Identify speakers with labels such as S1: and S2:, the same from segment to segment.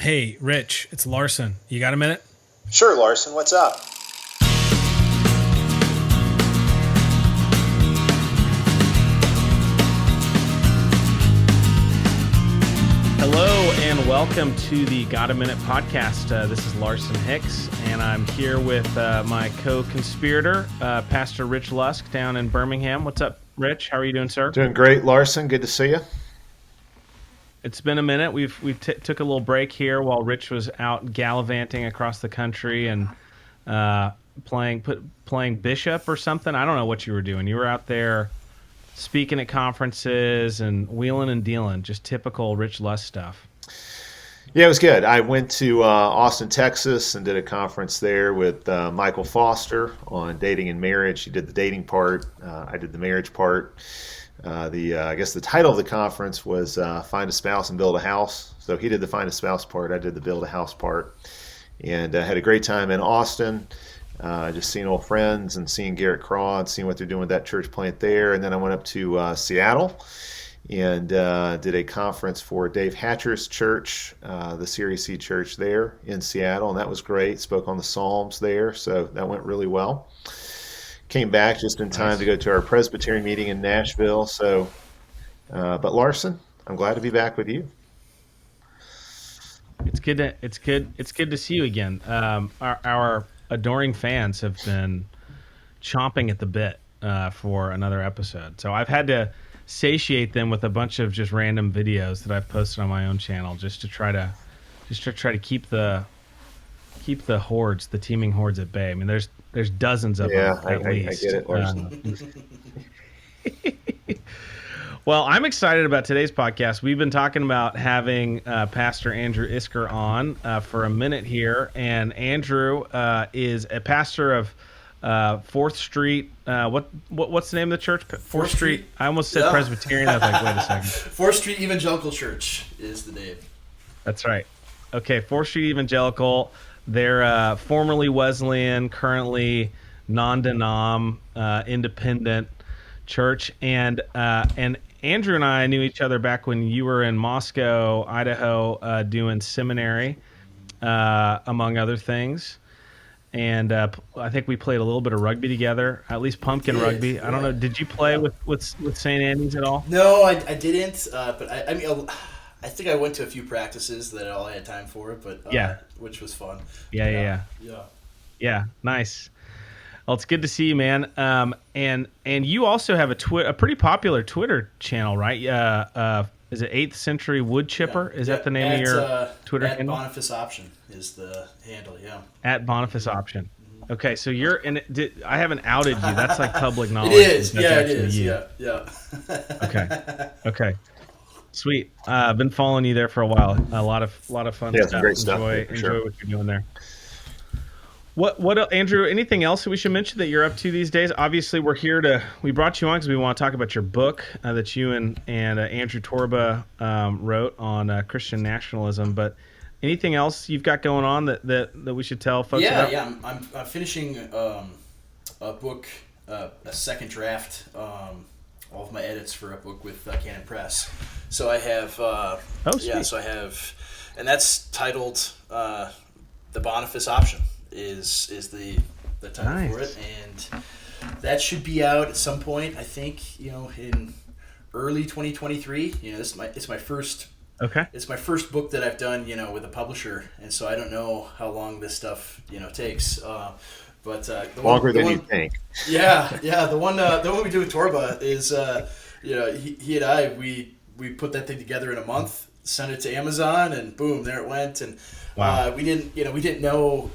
S1: Hey, Rich, it's Larson. You got a minute?
S2: Sure, Larson. What's up?
S1: Hello and welcome to the Got a Minute podcast. This is Larson Hicks, and I'm here with my co-conspirator, Pastor Rich Lusk, down in Birmingham. What's up, Rich? How are you doing, sir?
S3: Doing great, Larson. Good to see you.
S1: It's been a minute. We've took a little break here while Rich was out gallivanting across the country and playing bishop or something. I don't know what you were doing. You were out there speaking at conferences and wheeling and dealing, just typical Rich Lusk stuff.
S3: Yeah, it was good. I went to Austin, Texas, and did a conference there with Michael Foster on dating and marriage. He did the dating part. I did the marriage part. I guess the title of the conference was Find a Spouse and Build a House. So he did the Find a Spouse part. I did the Build a House part. And had a great time in Austin, just seeing old friends and seeing Garrett Craw and seeing what they're doing with that church plant there. And then I went up to Seattle and did a conference for Dave Hatcher's church, the Series C church there in Seattle. And that was great. Spoke on the Psalms there. So that went really well. Came back just in time to go to our Presbyterian meeting in Nashville. So, but Larson, I'm glad to be back with you.
S1: It's good to see you again. Our adoring fans have been chomping at the bit for another episode. So I've had to satiate them with a bunch of just random videos that I've posted on my own channel just to try to keep the hordes, the teeming hordes at bay. I mean, there's dozens of them at least.
S3: I get it, Larson.
S1: Well, I'm excited about today's podcast. We've been talking about having Pastor Andrew Isker on for a minute here, and Andrew is a pastor of 4th Street. What's the name of the church? 4th Street. I almost said Presbyterian. I was like, wait a second.
S4: 4th Street Evangelical Church is the name.
S1: That's right. Okay, 4th Street Evangelical. They're formerly Wesleyan, currently non-denom, independent church, and Andrew and I knew each other back when you were in Moscow, Idaho, doing seminary, among other things. And I think we played a little bit of rugby together, at least pumpkin rugby. I don't know. Did you play with St. Andy's at all?
S4: No, I didn't. But I mean, I think I went to a few practices that all I had time for. But which was fun.
S1: Yeah. Nice. Well, it's good to see you, man. And you also have a pretty popular Twitter channel, right? Is it 8th Century Wood Chipper? Is that the name of your Twitter handle?
S4: Boniface Option is the handle. Yeah.
S1: At Boniface Option. Okay, so you're in it. I haven't outed you. That's like public knowledge.
S4: It is.
S1: That's
S4: it is.
S1: You.
S4: Yeah.
S1: Okay. Sweet. I've been following you there for a while. A lot of fun stuff.
S3: Great stuff.
S1: Enjoy what you're doing there. What Andrew? Anything else that we should mention that you're up to these days? Obviously, we brought you on because we want to talk about your book that you and Andrew Torba wrote on Christian Nationalism. But anything else you've got going on that we should tell folks about?
S4: Yeah. I'm finishing a book, a second draft. All of my edits for a book with Canon Press. So I have, So I have, and that's titled "The Boniface Option." Is the title for it, and that should be out at some point. I think in early 2023. It's my first.
S1: Okay.
S4: It's my first book that I've done with a publisher, and so I don't know how long this stuff takes. But
S3: longer than you think.
S4: Yeah. The one we do with Torba is he and I we put that thing together in a month, sent it to Amazon, and boom, there it went. And we didn't know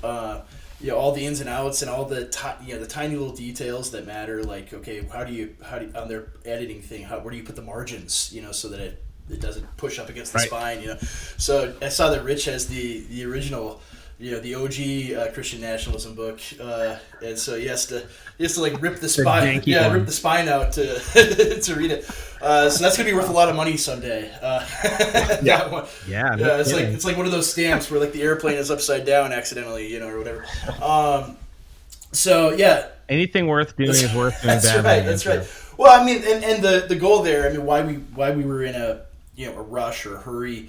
S4: all the ins and outs and all the the tiny little details that matter. Like, okay, how do you on their editing thing? Where do you put the margins? So that it doesn't push up against the spine. So I saw that Rich has the original. The OG Christian Nationalism book, and so he has to like rip the spine, rip the spine out to to read it. So that's gonna be worth a lot of money someday. It's like one of those stamps where like the airplane is upside down accidentally, or whatever.
S1: Anything worth doing is worth doing.
S4: That's right. Well, I mean, and the goal there, I mean, why we were in a rush or hurry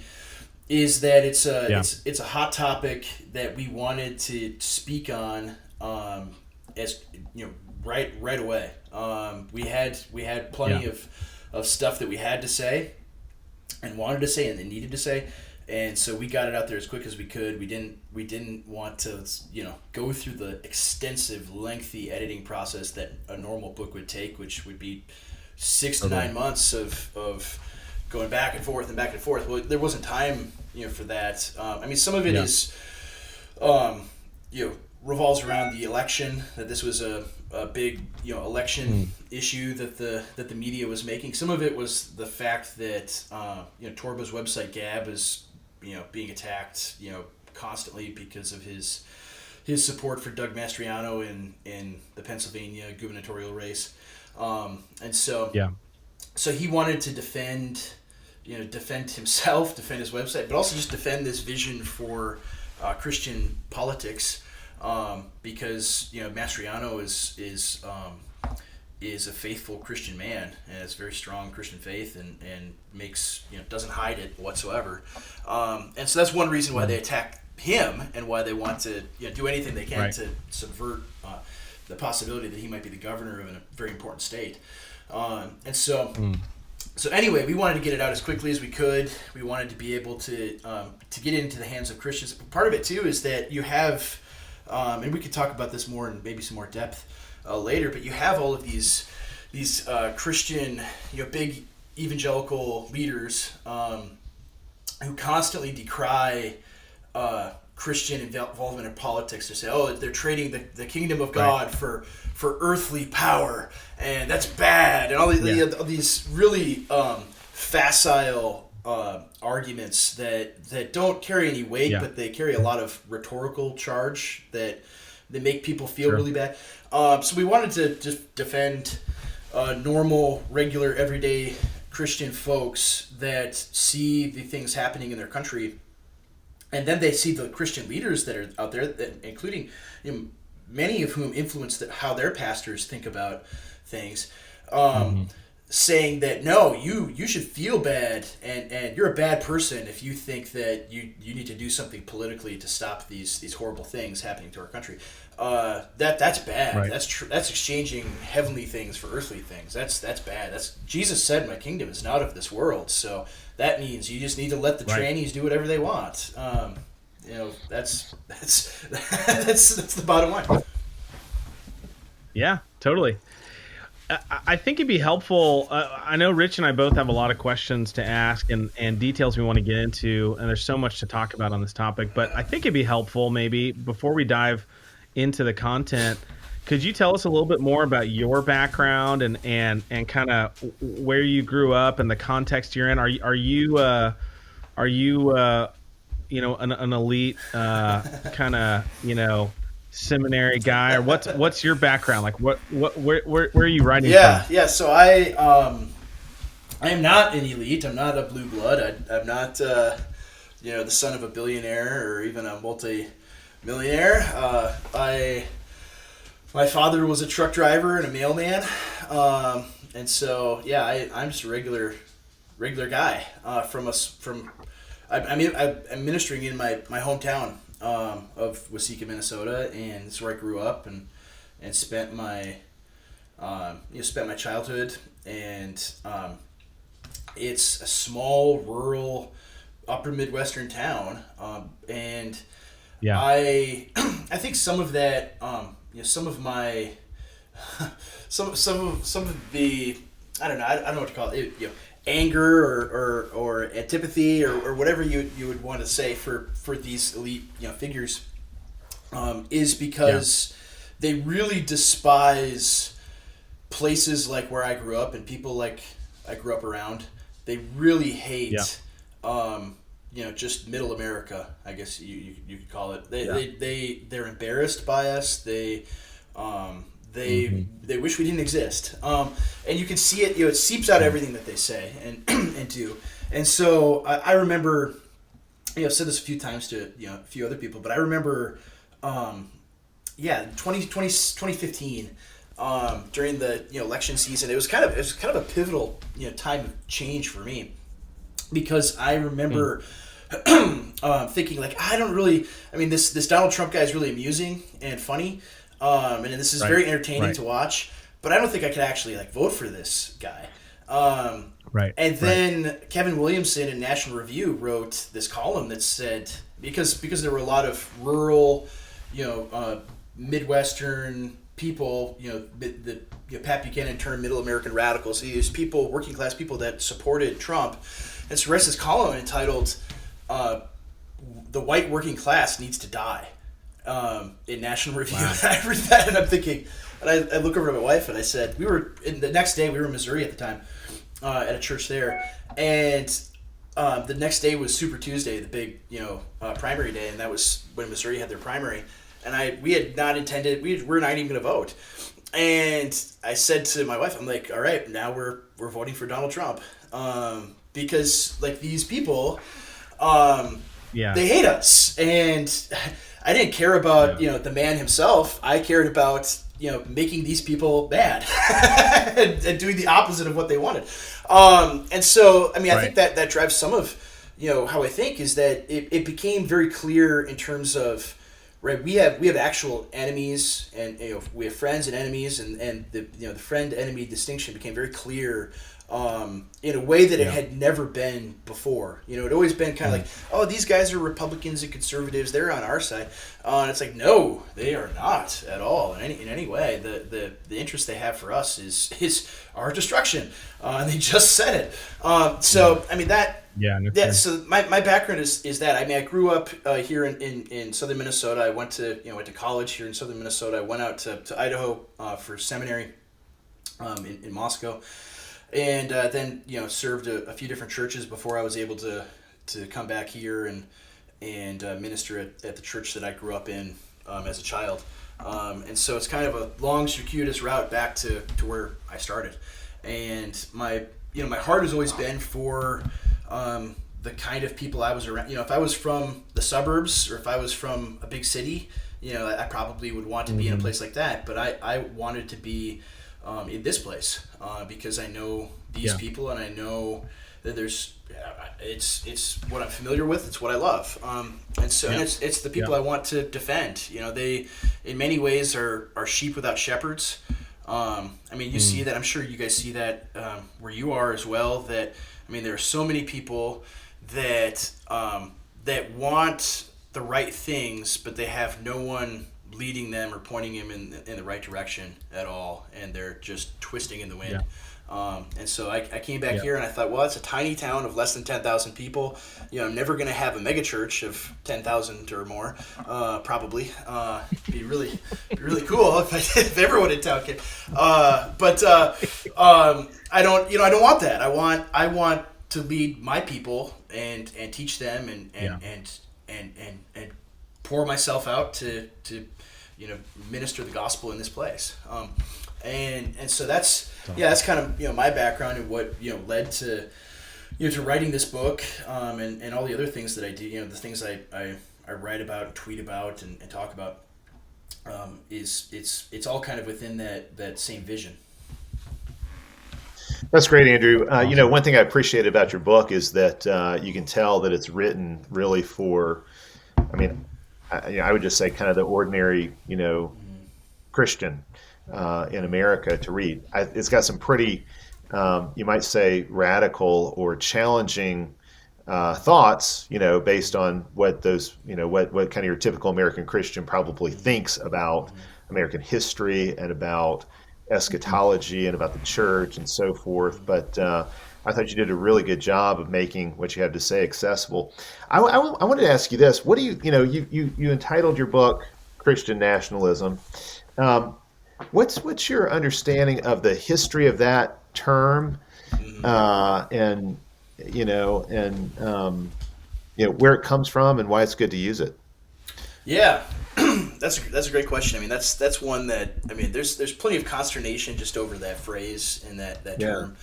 S4: is that it's a
S1: Yeah.
S4: it's a hot topic that we wanted to speak on, as you know, right away. We had plenty of stuff that we had to say and wanted to say and needed to say, and so we got it out there as quick as we could. We didn't want to go through the extensive, lengthy editing process that a normal book would take, which would be 6 to 9 months of going back and forth and back and forth. Well, there wasn't time for that. I mean, some of it is revolves around the election, that this was a big election issue that the media was making. Some of it was the fact that Torba's website Gab is being attacked constantly because of his support for Doug Mastriano in the Pennsylvania gubernatorial race, and so he wanted to defend himself, defend his website, but also just defend this vision for Christian politics, because Mastriano is a faithful Christian man and has very strong Christian faith and makes doesn't hide it whatsoever, and so that's one reason why they attack him and why they want to do anything they can to subvert the possibility that he might be the governor of a very important state, and so. So anyway, we wanted to get it out as quickly as we could. We wanted to be able to get it into the hands of Christians. Part of it too is that you have, and we could talk about this more in maybe some more depth later. But you have all of these Christian, big evangelical leaders who constantly decry Christian involvement in politics. They say, "Oh, they're trading the kingdom of God for earthly power, and that's bad," and all these really facile arguments that don't carry any weight, but they carry a lot of rhetorical charge that make people feel really bad. So we wanted to just defend normal, regular, everyday Christian folks that see the things happening in their country. And then they see the Christian leaders that are out there, including many of whom influence how their pastors think about things, saying that, no, you should feel bad and you're a bad person if you think that you need to do something politically to stop these horrible things happening to our country. That's bad. Right. That's exchanging heavenly things for earthly things. That's bad. Jesus said, "My kingdom is not of this world." So that means you just need to let the trannies do whatever they want. That's the bottom line.
S1: Yeah, totally. I think it'd be helpful. I know Rich and I both have a lot of questions to ask and details we want to get into, and there's so much to talk about on this topic. But I think it'd be helpful, maybe before we dive into the content, could you tell us a little bit more about your background and kind of where you grew up and the context you're in? Are you an elite kind of seminary guy, or what's your background like? Where are you writing from?
S4: Yeah. So I am not an elite. I'm not a blue blood. I'm not the son of a billionaire or even a multi-millionaire. My father was a truck driver and a mailman, and so I'm just a regular guy I'm ministering in my hometown of Waseca, Minnesota, and it's where I grew up and spent my childhood. And it's a small, rural, upper Midwestern town, and I think some of that, some of the, I don't know what to call it, anger or antipathy or whatever you would want to say for these elite figures, is because they really despise places like where I grew up and people like I grew up around. They really hate just middle America, I guess you could call it. They're embarrassed by us. They wish we didn't exist, and you can see it. It seeps out everything that they say and do. And so I remember, I've said this a few times to a few other people, but I remember, 2015, during the election season, it was kind of a pivotal time of change for me, because I remember thinking like, this Donald Trump guy is really amusing and funny, and this is very entertaining to watch, but I don't think I could actually like vote for this guy. And then Kevin Williamson in National Review wrote this column that said, because there were a lot of rural, Midwestern people, Pat Buchanan termed middle American radicals. These people, working class people that supported Trump. And so writes this column entitled, "The White Working Class Needs to Die," in National Review. Wow. I read that and I'm thinking, and I look over to my wife and I said, the next day we were in Missouri at the time, at a church there, and the next day was Super Tuesday, the big primary day, and that was when Missouri had their primary, and we had not intended, we're not even going to vote, and I said to my wife, I'm like, all right, now we're voting for Donald Trump, because like these people, they hate us, and I didn't care about the man himself. I cared about making these people bad and doing the opposite of what they wanted. And so, I mean, I think that drives some of, how I think, is that it became very clear in terms of, we have actual enemies, and we have friends and enemies, and the friend enemy distinction became very clear in a way that it had never been before. It always been kind of like, oh, these guys are Republicans and conservatives, they're on our side. And it's like, no, they are not at all in any way. The interest they have for us is our destruction. And they just said it. So I mean that. Yeah. So my background is that. I mean, I grew up here in southern Minnesota. I went to college here in southern Minnesota. I went out to Idaho for seminary in Moscow. And then served a few different churches before I was able to come back here and minister at the church that I grew up in as a child. And so it's kind of a long, circuitous route back to where I started. And my heart has always been for the kind of people I was around. If I was from the suburbs or if I was from a big city, I probably would want to be in a place like that. But I wanted to be in this place because I know these people, and I know that it's what I'm familiar with, it's what I love, and so and it's the people I want to defend. They in many ways are sheep without shepherds. I mean, you see that, I'm sure you guys see that where you are as well, that I mean there are so many people that want the right things, but they have no one leading them or pointing them in the right direction at all, and they're just twisting in the wind. And so I came back here and I thought, well, it's a tiny town of less than 10,000 people. I'm never going to have a megachurch of 10,000 or more, probably. It'd be really cool if everyone in town came. But I don't want that. I want to lead my people and teach them and pour myself out to minister the gospel in this place. And so that's kind of my background and what led to to writing this book, and all the other things that I do, the things I write about, tweet about, and talk about, it's all kind of within that same vision.
S3: That's great, Andrew. One thing I appreciate about your book is that you can tell that it's written really for, I would just say kind of the ordinary, Christian in America to read. It's got some pretty, you might say, radical or challenging thoughts, based on what those, what kind of your typical American Christian probably thinks about American history and about eschatology and about the church and so forth. But I thought you did a really good job of making what you have to say accessible. I wanted to ask you this: what do you entitled your book "Christian Nationalism"? What's your understanding of the history of that term, and where it comes from and why it's good to use it?
S4: Yeah, that's a great question. I mean, that's one that there's plenty of consternation just over that phrase and that term.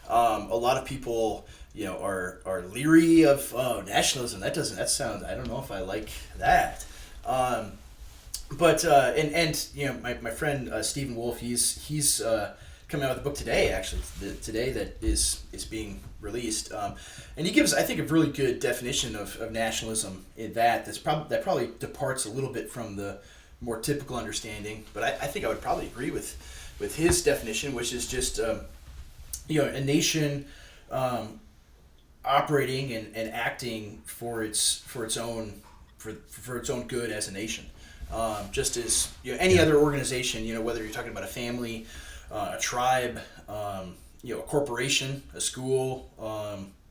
S4: A lot of people are leery of nationalism. That sounds, I don't know if I like that. But my friend Stephen Wolf, he's coming out with a book today, actually, today that is being released, and he gives, I think, a really good definition of nationalism in that probably departs a little bit from the more typical understanding, but I think I would probably agree with his definition, which is just a nation operating and acting for its own good as a nation. Just as any other organization, whether you're talking about a family, a tribe, a corporation, a school,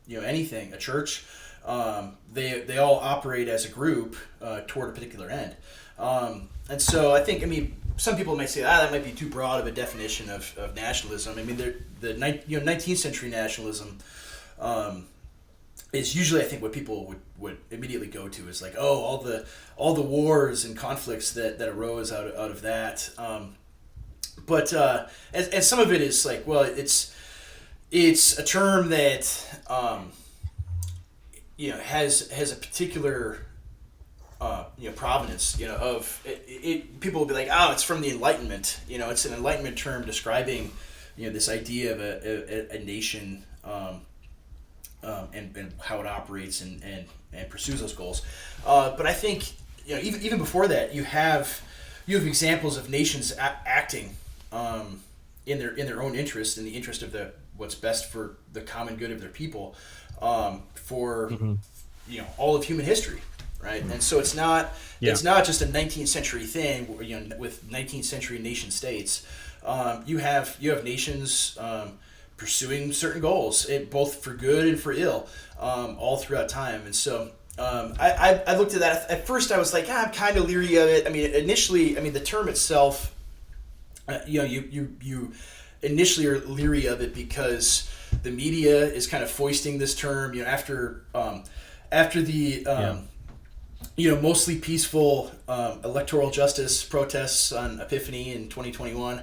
S4: anything, a church, they all operate as a group toward a particular end. And so I think, some people may say, that might be too broad of a definition of nationalism. The 19th century nationalism is usually, I think, what people would immediately go to is like, all the wars and conflicts that arose out of that. But and some of it is like, well, it's a term that has a particular provenance. Of it. People will be like, it's from the Enlightenment. It's an Enlightenment term describing this idea of a nation. And how it operates and pursues those goals, but I think even before that you have examples of nations acting in their own interest, in the interest of what's best for the common good of their people, for all of human history, right? And so it's not just a 19th century thing, with 19th century nation states. You have nations pursuing certain goals, both for good and for ill, all throughout time. And so I looked at that. At first I was like, I'm kind of leery of it. Initially, the term itself, you initially are leery of it because the media is kind of foisting this term, after the mostly peaceful electoral justice protests on Epiphany in 2021.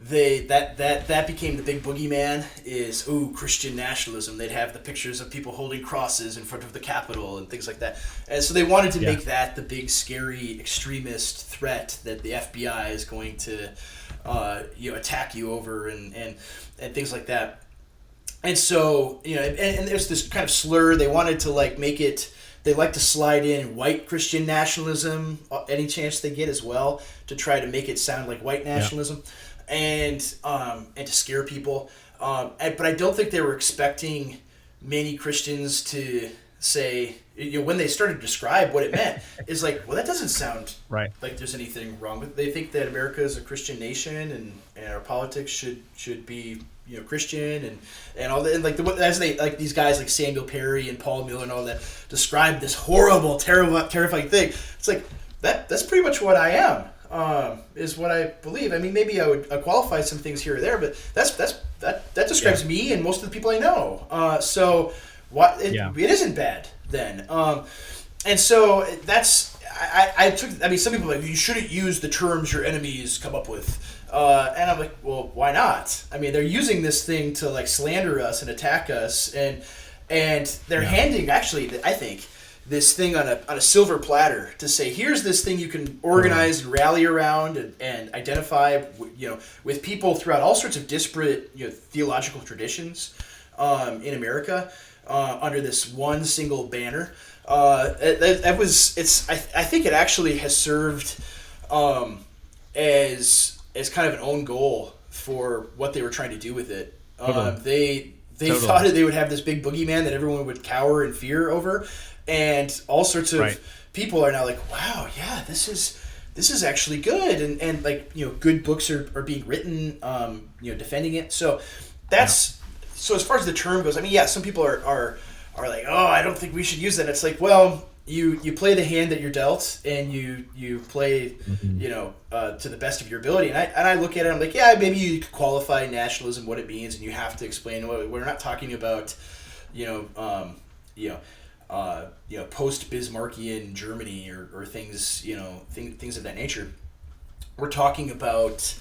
S4: That became the big boogeyman, is Christian nationalism. They'd have the pictures of people holding crosses in front of the Capitol and things like that. And so they wanted to make that the big scary extremist threat that the FBI is going to attack you over and things like that. And so and there's this kind of slur. They wanted to make it. They like to slide in white Christian nationalism any chance they get as well, to try to make it sound like white nationalism. Yeah. And to scare people, but I don't think they were expecting many Christians to say, when they started to describe what it meant, is like, well, that doesn't sound
S1: right,
S4: like there's anything wrong with it. They think that America is a Christian nation, and our politics should be Christian and all that. And as they these guys like Samuel Perry and Paul Miller and all that describe this horrible, terrifying thing. It's like that's pretty much what I am. Is what I believe. Maybe I would qualify some things here or there, but that describes me and most of the people I know. So it isn't bad then. And so that's I took. Some people are like, you shouldn't use the terms your enemies come up with, and I'm like, well, why not? They're using this thing to slander us and attack us, and they're handing, actually, I think, this thing on a silver platter to say, here's this thing you can organize and rally around and identify with people throughout all sorts of disparate theological traditions in America under this one single banner. I think it actually has served as kind of an own goal for what they were trying to do with it. They thought that they would have this big boogeyman that everyone would cower in fear over. And all sorts of people are now like, wow, yeah, this is actually good, and good books are being written, defending it. So that's so as far as the term goes. Some people are like, I don't think we should use that. It's like, well, you play the hand that you're dealt, and you play, to the best of your ability. And I look at it, I'm like, yeah, maybe you could qualify nationalism, what it means, and you have to explain. We're not talking about, post-Bismarckian Germany or things, things of that nature. We're talking about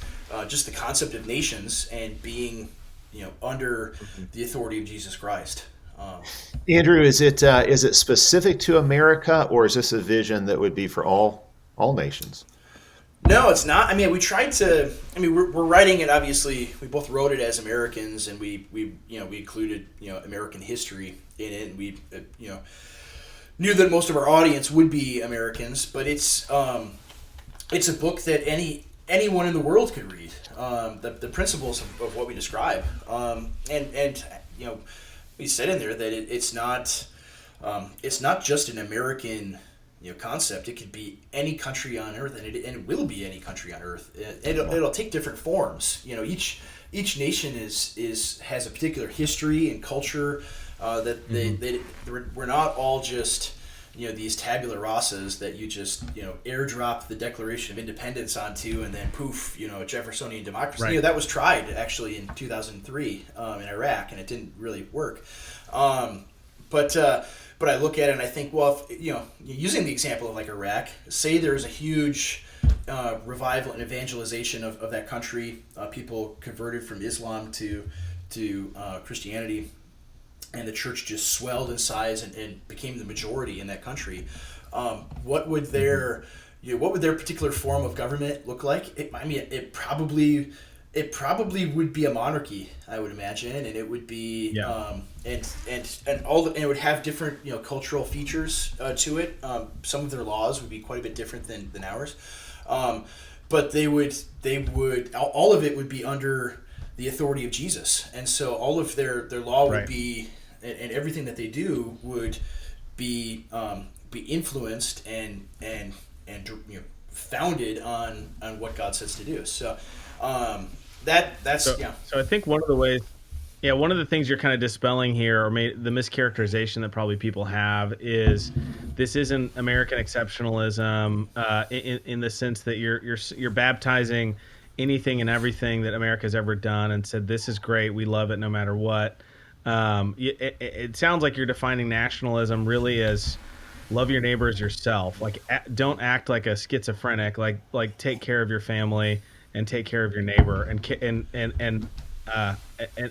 S4: just the concept of nations and being, under the authority of Jesus Christ.
S3: Andrew, is it specific to America, or is this a vision that would be for all nations?
S4: No, it's not. I mean, we tried to. I mean, we're writing it. Obviously, we both wrote it as Americans, and we included American history in it, and we knew that most of our audience would be Americans. But it's a book that anyone in the world could read. The principles of what we describe, and we said in there that it's not just an American concept. It could be any country on earth, and it will be any country on earth. It'll take different forms. Each nation has a particular history and culture that we're not all just these tabula rasas that you just airdrop the Declaration of Independence onto, and then poof, Jeffersonian democracy.
S1: Right.
S4: That was tried actually in 2003 in Iraq, and it didn't really work. But I look at it and I think, well, if, using the example of like Iraq, say there's a huge revival and evangelization of that country, people converted from Islam to Christianity, and the church just swelled in size and became the majority in that country. What would their particular form of government look like? It probably would be a monarchy, I would imagine, and it would be and it would have different cultural features to it. Some of their laws would be quite a bit different than ours, but they would all of it would be under the authority of Jesus, and so all of their law would be and everything that they do would be influenced and founded on what God says to do. So. So
S1: I think one of the ways, one of the things you're kind of dispelling here, or the mischaracterization that probably people have, is this isn't American exceptionalism in the sense that you're baptizing anything and everything that America's ever done and said this is great, we love it no matter what. It sounds like you're defining nationalism really as love your neighbor as yourself. Like don't act like a schizophrenic. Like take care of your family and take care of your neighbor, and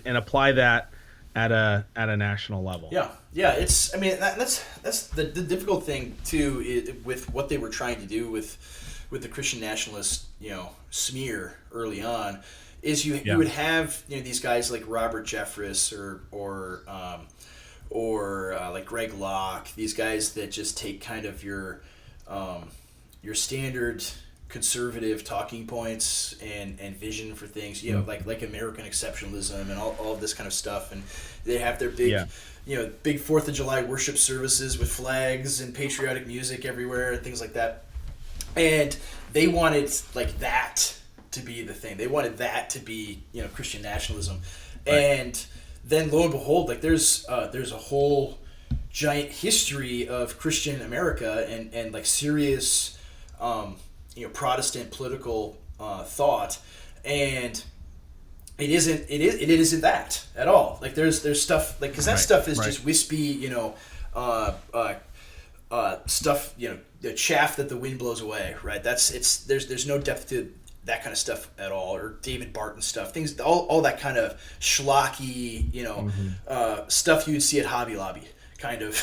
S1: apply that at a national level.
S4: Yeah. It's that's the difficult thing too with what they were trying to do with the Christian nationalist smear early on, is you would have these guys like Robert Jeffress or like Greg Locke, these guys that just take kind of your standard conservative talking points and vision for things, like American exceptionalism and all of this kind of stuff, and they have their big big 4th of July worship services with flags and patriotic music everywhere and things like that, and they wanted like that to be the thing. They wanted that to be Christian nationalism, and then lo and behold, like there's a whole giant history of Christian America and like serious Protestant political thought, and it isn't that at all. Like there's stuff like, because that stuff is just wispy, stuff, the chaff that the wind blows away, right? There's no depth to that kind of stuff at all, or David Barton stuff, things, all that kind of schlocky, stuff you'd see at Hobby Lobby. Kind of,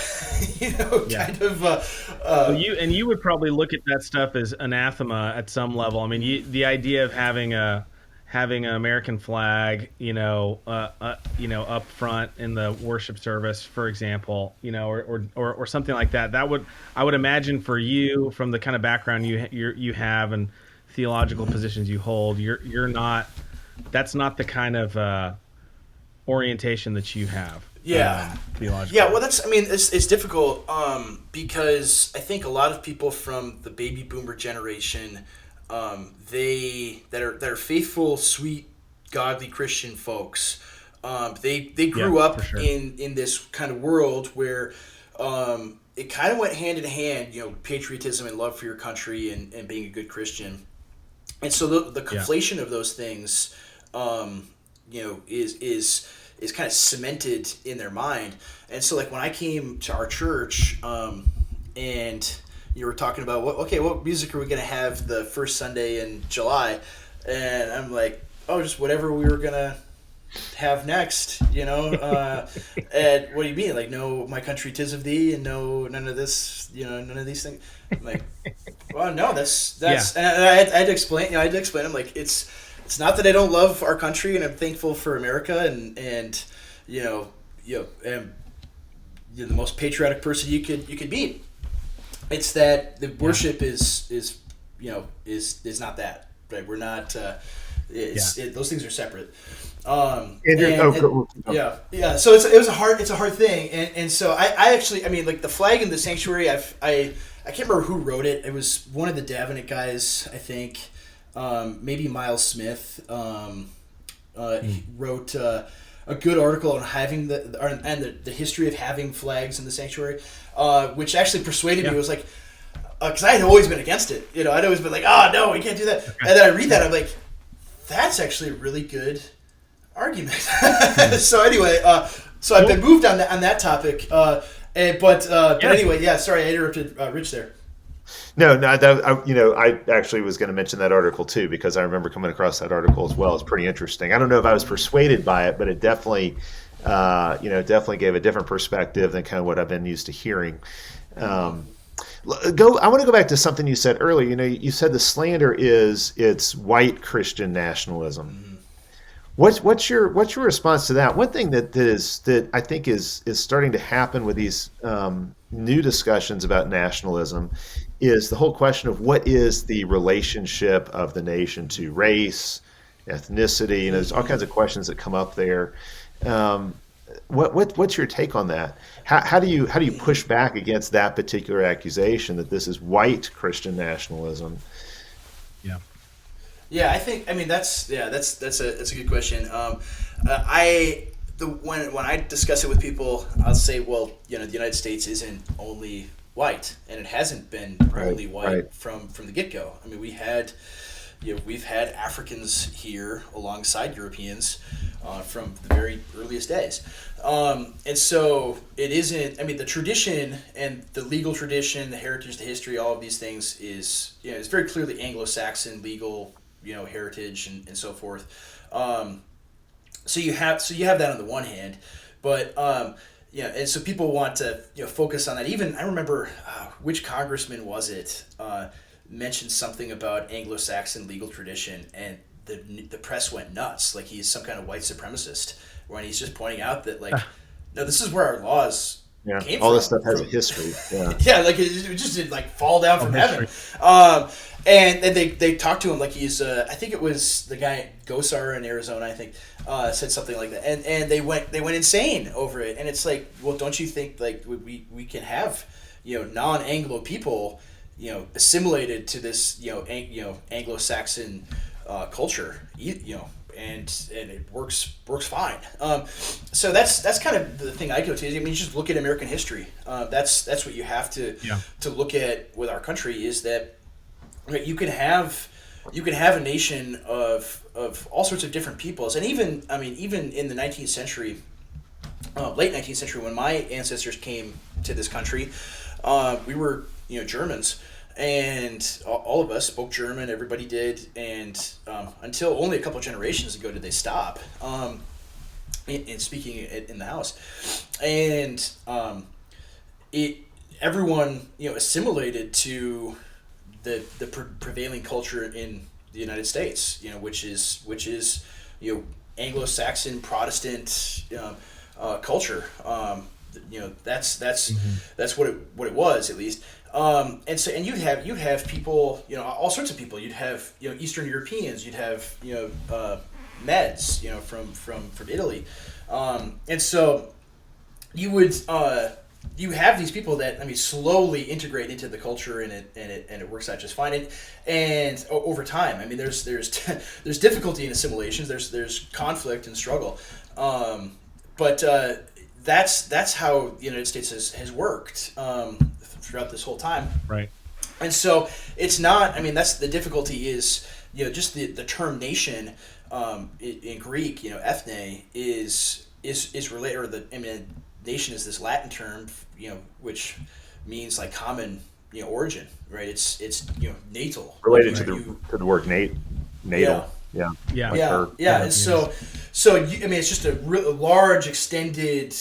S1: you would probably look at that stuff as anathema at some level. I mean, the idea of having an American flag, up front in the worship service, for example, or something like that. I would imagine for you, from the kind of background you have and theological positions you hold, that's not the kind of orientation that you have.
S4: Well, it's difficult because I think a lot of people from the baby boomer generation, that are faithful, sweet, godly Christian folks, they grew up in this kind of world where it kind of went hand in hand, patriotism and love for your country and being a good Christian, and so the conflation of those things, is kind of cemented in their mind. And so like when I came to our church, and you were talking about what music are we going to have the first Sunday in July, and I'm like, just whatever we were going to have next, and what do you mean, like, no, my country 'tis of thee, and no, none of this, none of these things. I'm like, Well, no, that's and I had to explain. I had to explain. I'm like, it's not that I don't love our country, and I'm thankful for America, and am you're the most patriotic person you could meet. It's that the worship is not that, right. We're not. Those things are separate. Yeah. So it's a hard thing, and so I actually, I mean, like the flag in the sanctuary, I can't remember who wrote it. It was one of the Davenant guys, I think, maybe Miles Smith. He wrote a good article on having the history of having flags in the sanctuary, which actually persuaded me. It was like, because I had always been against it. I'd always been like, oh no, we can't do that. Okay. And then I read that, I'm like, that's actually a really good argument. So anyway, so I've been moved on that topic. But anyway, yeah. Sorry, I interrupted Rich there.
S3: No, I actually was going to mention that article too, because I remember coming across that article as well. It's pretty interesting. I don't know if I was persuaded by it, but it definitely, definitely gave a different perspective than kind of what I've been used to hearing. I want to go back to something you said earlier. You said the slander it's white Christian nationalism. Mm-hmm. What's your response to that? One thing that I think is starting to happen with these new discussions about nationalism is the whole question of what is the relationship of the nation to race, ethnicity, and there's all kinds of questions that come up there. What's your take on that? How do you push back against that particular accusation that this is white Christian nationalism?
S4: Yeah, I think, I mean, that's a good question. When I discuss it with people, I'll say, well, the United States isn't only white, and it hasn't been only white from the get-go. I mean, we've had Africans here alongside Europeans from the very earliest days. And so it isn't, I mean, the tradition and the legal tradition, the heritage, the history, all of these things is it's very clearly Anglo-Saxon legal, heritage and so forth. So you have that on the one hand, but and so people want to focus on that. Even I remember which congressman was it mentioned something about Anglo-Saxon legal tradition, and the press went nuts, like he's some kind of white supremacist, when he's just pointing out that no, this is where our laws came
S3: all
S4: from.
S3: this stuff has a history.
S4: Yeah, like it just didn't fall down from heaven. And they talked to him like he's I think it was the guy Gosar in Arizona, I think, said something like that, and they went insane over it. And it's like, well, don't you think like we can have non-Anglo people assimilated to this Anglo-Saxon culture, and it works fine. So that's kind of the thing I go to. I mean, you just look at American history. That's what you have to look at with our country, is that you can have a nation of all sorts of different peoples, and even in the 19th century, late 19th century, when my ancestors came to this country, we were Germans. And all of us spoke German. Everybody did, and until only a couple generations ago did they stop in speaking in the house. And everyone assimilated to the prevailing culture in the United States, which is Anglo-Saxon Protestant culture. That's what it was, at least. And you'd have people, all sorts of people. You'd have Eastern Europeans. You'd have Meds, from Italy, and so you would you have these people that slowly integrate into the culture, and it works out just fine. And over time, there's difficulty in assimilations. There's conflict and struggle, but that's how the United States has worked throughout this whole time.
S1: Right.
S4: And so it's not, that's the difficulty is, just the term nation in Greek, ethne is related, or nation is this Latin term, which means like common, origin, right? It's natal.
S3: Related to the word natal. Yeah.
S4: And so it's just a large extended,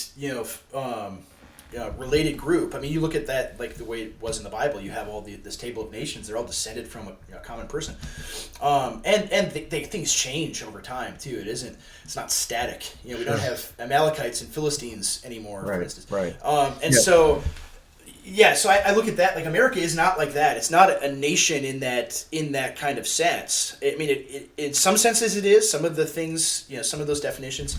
S4: related group. I mean, you look at that like the way it was in the Bible. You have all this table of nations. They're all descended from a common person, things change over time too. It's not static. We don't have Amalekites and Philistines anymore, for instance.
S3: Right.
S4: So I look at that like America is not like that. It's not a nation in that kind of sense. I mean, it in some senses it is. Some of the things, some of those definitions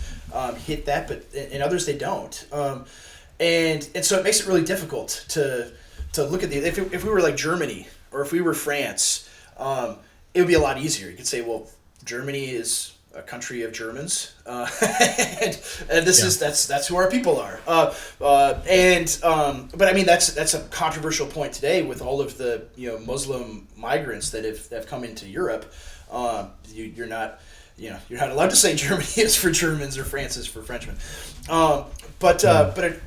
S4: hit that, but in others they don't. And so it makes it really difficult to look at if we were like Germany or if we were France, it would be a lot easier. You could say, well, Germany is a country of Germans, and that's who our people are. But I mean that's a controversial point today with all of the Muslim migrants that have come into Europe. You're not allowed to say Germany is for Germans or France is for Frenchmen. But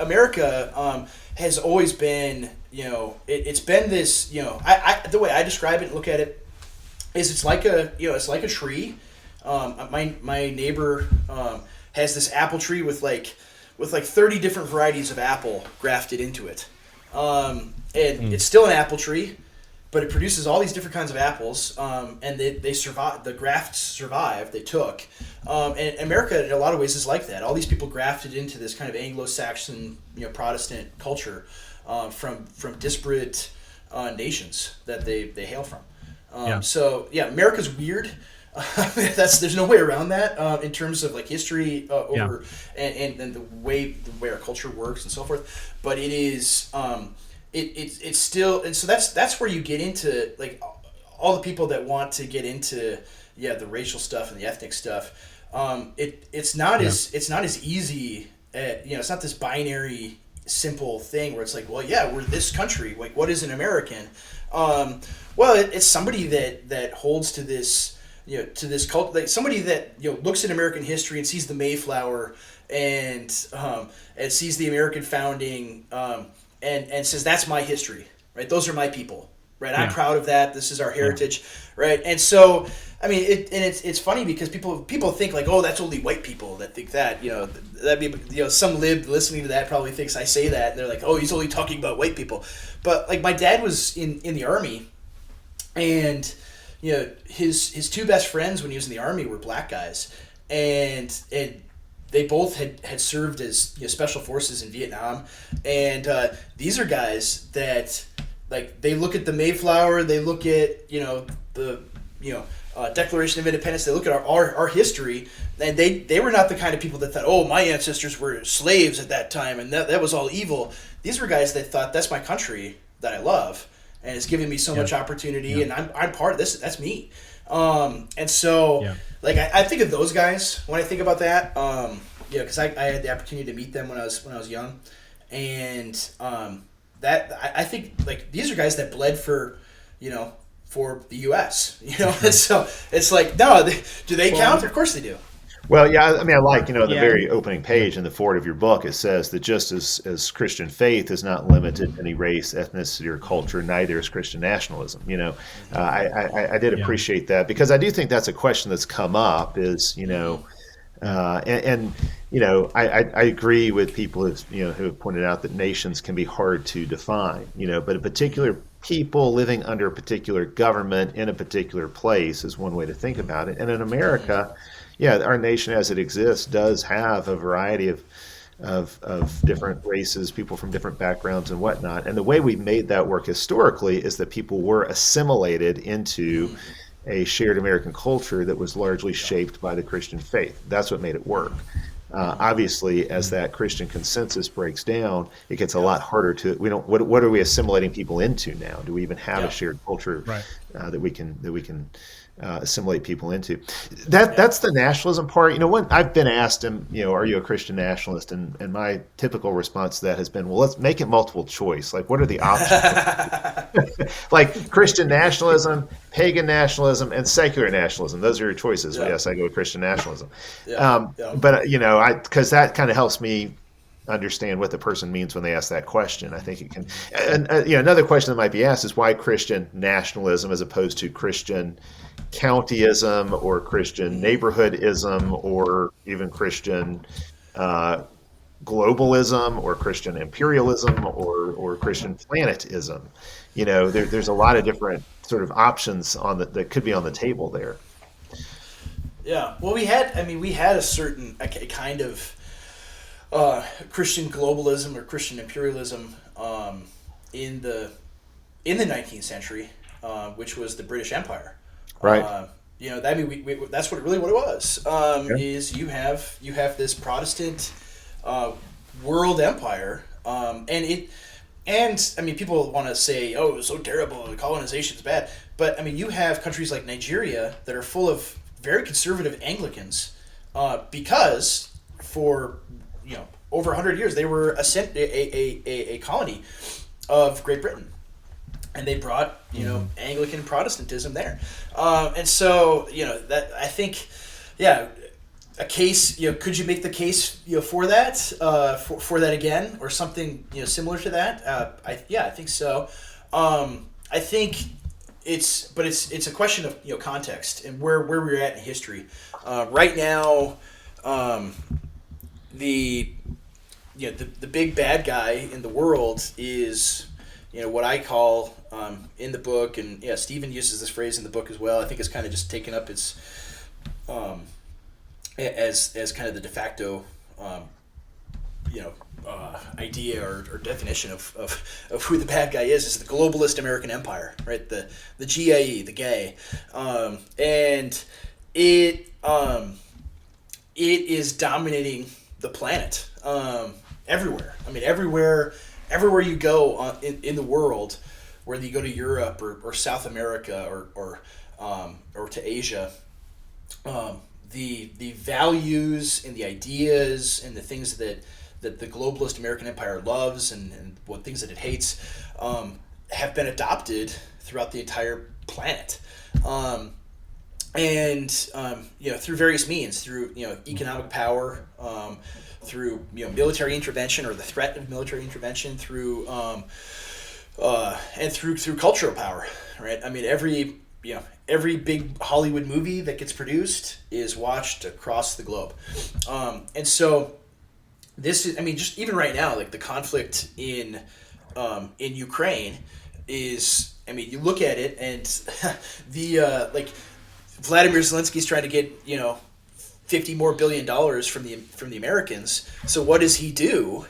S4: America has always been it's been this the way I describe it and look at it is it's like a tree. My neighbor has this apple tree with like 30 different varieties of apple grafted into it, and it's still an apple tree, but it produces all these different kinds of apples, and they survive. The grafts survive. They took, and America in a lot of ways is like that. All these people grafted into this kind of Anglo-Saxon, Protestant culture, from disparate nations that they hail from. So America's weird. There's no way around that in terms of like history and the way our culture works and so forth. But it is it's still, and so that's where you get into like all the people that want to get into the racial stuff and the ethnic stuff. It's not as easy. It's not this binary simple thing where it's like, well, we're this country. Like, what is an American? It's somebody that holds to this. To this cult, like somebody that looks at American history and sees the Mayflower and sees the American founding and says that's my history, right? Those are my people, right? I'm proud of that. This is our heritage, right? And so, I mean, it's funny because people think like, oh, that's only white people that think that, that'd be some lib listening to that probably thinks I say that and they're like, oh, he's only talking about white people, but like my dad was in the Army and. His two best friends when he was in the Army were black guys, and they both had served as special forces in Vietnam, and these are guys that like they look at the Mayflower, they look at the Declaration of Independence, they look at our history, and they were not the kind of people that thought, oh, my ancestors were slaves at that time and that was all evil. These were guys that thought that's my country that I love. And it's given me so much opportunity, and I'm part of this. That's me. And so, like, I think of those guys when I think about that. Because I had the opportunity to meet them when I was young, and that I think like these are guys that bled for the U.S. And so it's like do they count? Of course they do.
S3: Well, I mean, I like, the very opening page in the forward of your book, it says that just as Christian faith is not limited to any race, ethnicity, or culture, neither is Christian nationalism. I did appreciate that because I do think that's a question that's come up is, I agree with people who have pointed out that nations can be hard to define, but a particular people living under a particular government in a particular place is one way to think about it. And in America, our nation as it exists does have a variety of different races, people from different backgrounds and whatnot. And the way we've made that work historically is that people were assimilated into a shared American culture that was largely shaped by the Christian faith. That's what made it work. Obviously, as that Christian consensus breaks down, it gets a lot harder to. What are we assimilating people into now? Do we even have a shared culture that we can assimilate people into? That's the nationalism part. When I've been asked, are you a Christian nationalist? And my typical response to that has been, well, let's make it multiple choice. Like, what are the options? Like Christian nationalism, pagan nationalism, and secular nationalism. Those are your choices. Yeah. Yes, I go with Christian nationalism. But because that kind of helps me understand what the person means when they ask that question. I think it can. And another question that might be asked is why Christian nationalism as opposed to Christian countyism or Christian neighborhoodism or even Christian globalism or Christian imperialism or Christian planetism. There's a lot of different sort of options that could be on the table there.
S4: Yeah. Well, we had a kind of Christian globalism or Christian imperialism in the 19th century, which was the British Empire.
S3: Right.
S4: That's what it was.
S3: Yeah.
S4: Is you have this Protestant world empire, and people want to say, oh, it was so terrible, the colonization's bad, but you have countries like Nigeria that are full of very conservative Anglicans, because for over 100 years they were a colony of Great Britain. And they brought, Anglican Protestantism there, and so that I think, a case. Could you make the case, for that, for that again, or something, similar to that? I think so. I think it's a question of context and where we're at in history. Right now, the big bad guy in the world is what I call in the book, and Stephen uses this phrase in the book as well. I think it's kind of just taken up as kind of the de facto idea or definition of who the bad guy is the globalist American empire, right? The GIE, the gay, and it is dominating the planet everywhere. Everywhere you go in the world, whether you go to Europe or South America or to Asia, the values and the ideas and the things that the globalist American empire loves and what things that it hates have been adopted throughout the entire planet. Through various means, through economic power, through military intervention or the threat of military intervention, through cultural power, right? Every big Hollywood movie that gets produced is watched across the globe, and so this is just even right now, like the conflict in Ukraine is, you look at it and the Vladimir Zelensky's trying to get $50 more billion from the Americans. So what does he do?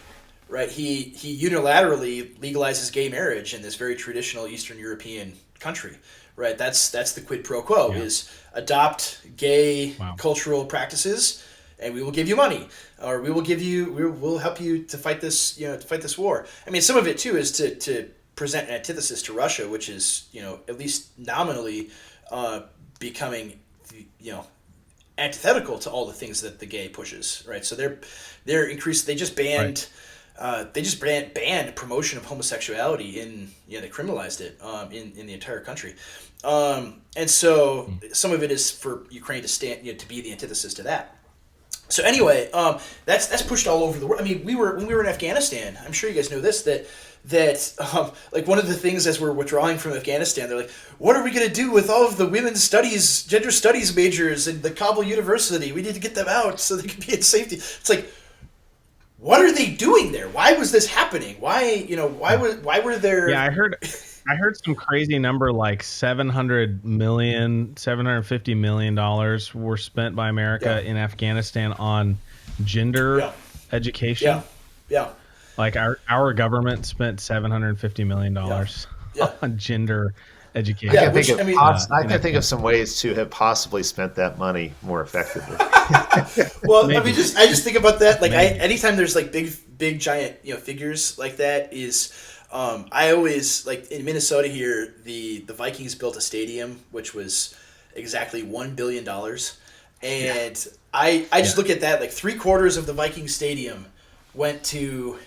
S4: Right, he unilaterally legalizes gay marriage in this very traditional Eastern European country. Right, that's the quid pro quo, is adopt gay cultural practices, and we will give you money, or we'll help you to fight this war. Some of it too is to present an antithesis to Russia, which is at least nominally becoming antithetical to all the things that the gay pushes, right? So they're increased. They just banned. Right. Banned promotion of homosexuality they criminalized it in the entire country, and so some of it is for Ukraine to stand to be the antithesis to that. So anyway, that's pushed all over the world. When we were in Afghanistan, I'm sure you guys know this, that one of the things as we're withdrawing from Afghanistan, they're like, what are we going to do with all of the gender studies majors in the Kabul University? We need to get them out so they can be in safety. It's like, what are they doing there? Why was this happening? Why were there?
S1: Yeah, I heard some crazy number like $750 million were spent by America in Afghanistan on gender education.
S4: Yeah.
S1: Like our government spent $750 million on gender education.
S3: I can think of some ways to have possibly spent that money more effectively.
S4: Well, maybe. I just think about that. Like, anytime there's like big giant figures like that, is I always, like, in Minnesota here, the Vikings built a stadium which was exactly $1 billion, and I just look at that, like 3/4 of the Viking stadium went to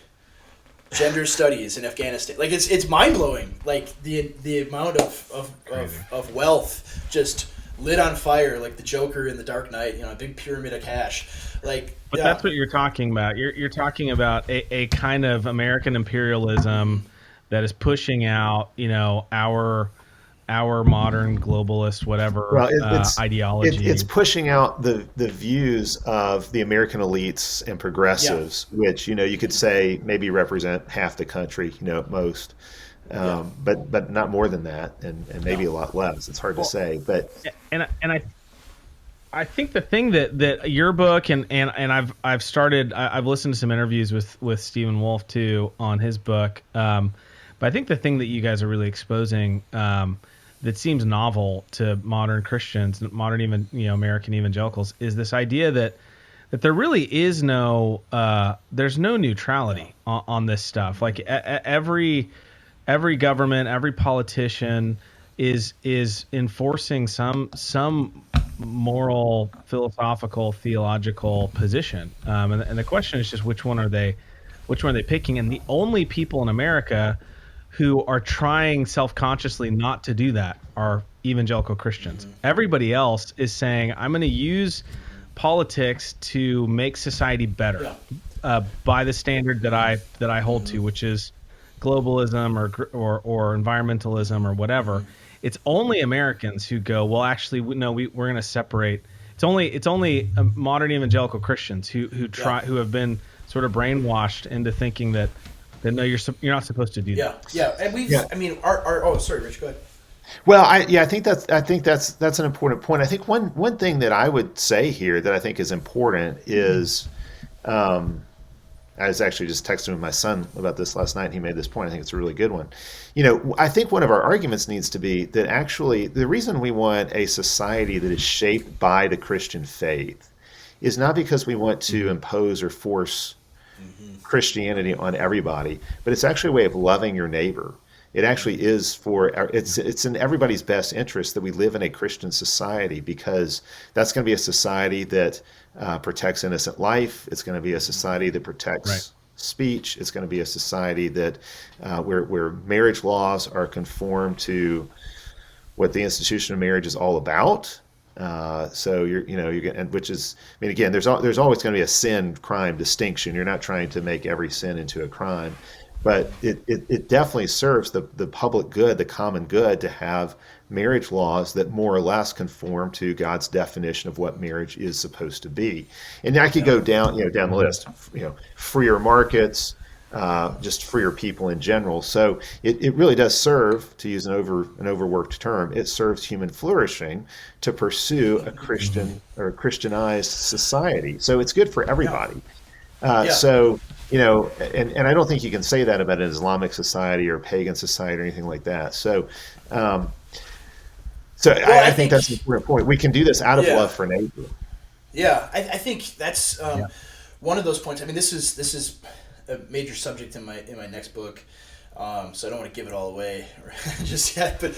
S4: gender studies in Afghanistan. Like, it's mind blowing. Like the amount of wealth just lit on fire, like the Joker in The Dark Knight. A big pyramid of cash. Like,
S1: but that's what you're talking about. You're talking about a kind of American imperialism that is pushing out, our our modern globalist whatever
S3: Well,
S1: ideology.
S3: it's pushing out the views of the American elites and
S4: Yeah.
S3: progressives, which you could say maybe represent half the country, at most,
S4: Yeah.
S3: but not more than that, and maybe
S4: No.
S3: a lot less. It's hard to
S1: Well,
S3: say, but
S1: and I think the thing that your book and I've listened to some interviews with Stephen Wolf too on his book, but I think the thing that you guys are really exposing that seems novel to modern Christians, modern even American evangelicals, is this idea that there really is there's no neutrality on this stuff. Like every government, every politician is enforcing some moral, philosophical, theological position, and the question is just which one are they picking? And the only people in America who are trying self-consciously not to do that are evangelical Christians. Everybody else is saying, I'm going to use politics to make society better by the standard that I hold to, which is globalism or environmentalism or whatever. It's only Americans who go, well, actually, no, we're going to separate. It's only modern evangelical Christians who have been sort of brainwashed into thinking that no, you're not supposed to do that.
S4: Yeah. And I mean, our oh, sorry, Rich, go ahead.
S3: well, I think that's an important point. I think one thing that I would say here that I think is important is, I was actually just texting with my son about this last night, and he made this point. I think it's a really good one. I think one of our arguments needs to be that actually the reason we want a society that is shaped by the Christian faith is not because we want to impose or force Christianity on everybody, but it's actually a way of loving your neighbor. It actually is it's in everybody's best interest that we live in a Christian society, because that's going to be a society that protects innocent life. It's going to be a society that protects speech. It's going to be a society that where marriage laws are conformed to what the institution of marriage is all about. So you're getting, which is, I mean, again, there's always going to be a sin crime distinction. You're not trying to make every sin into a crime, but it definitely serves the public good, the common good, to have marriage laws that more or less conform to God's definition of what marriage is supposed to be. And I could go down the list, freer markets, just freer people in general. So it really does serve, to use an overworked term, it serves human flourishing to pursue a Christian or a Christianized society. So it's good for everybody. So, and I don't think you can say that about an Islamic society or a pagan society or anything like that. So, I think that's an important point. We can do this out of love for neighbor.
S4: Yeah, I think that's one of those points. I mean, this is a major subject in my next book, so I don't want to give it all away just yet. But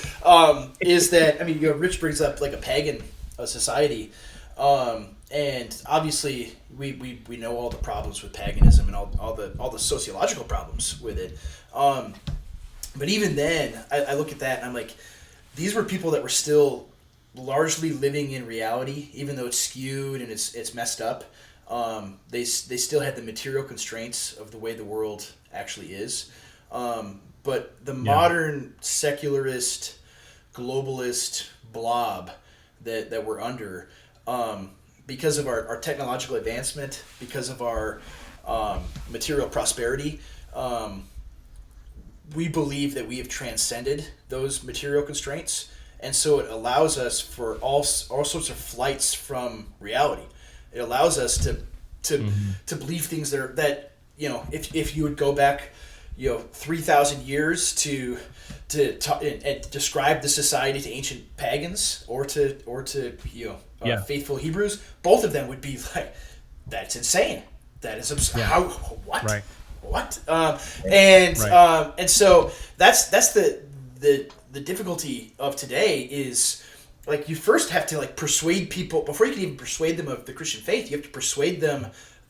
S4: is that, I mean, Rich brings up like a pagan society, and obviously we know all the problems with paganism and all the sociological problems with it. But even then, I look at that and I'm like, these were people that were still largely living in reality, even though it's skewed and it's messed up. They still had the material constraints of the way the world actually is. But the modern secularist, globalist blob that we're under, because of our technological advancement, because of our material prosperity, we believe that we have transcended those material constraints, and so it allows us for all sorts of flights from reality. It allows us to believe things that if you would go back 3,000 years to talk, and describe the society to ancient pagans or to faithful Hebrews, both of them would be like, that's insane. That is how what.
S1: Right.
S4: What? And so that's the difficulty of today is, like, you first have to persuade people before you can even persuade them of the Christian faith. You have to persuade them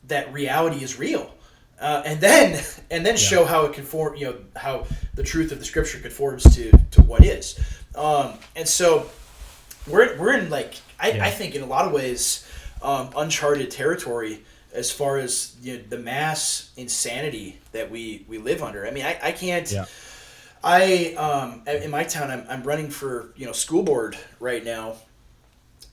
S4: that reality is real, and then show how it conform. How the truth of the Scripture conforms to what is. And so we're in I think in a lot of ways uncharted territory as far as the mass insanity that we live under. I mean, I can't. Yeah. In my town, I'm running for school board right now,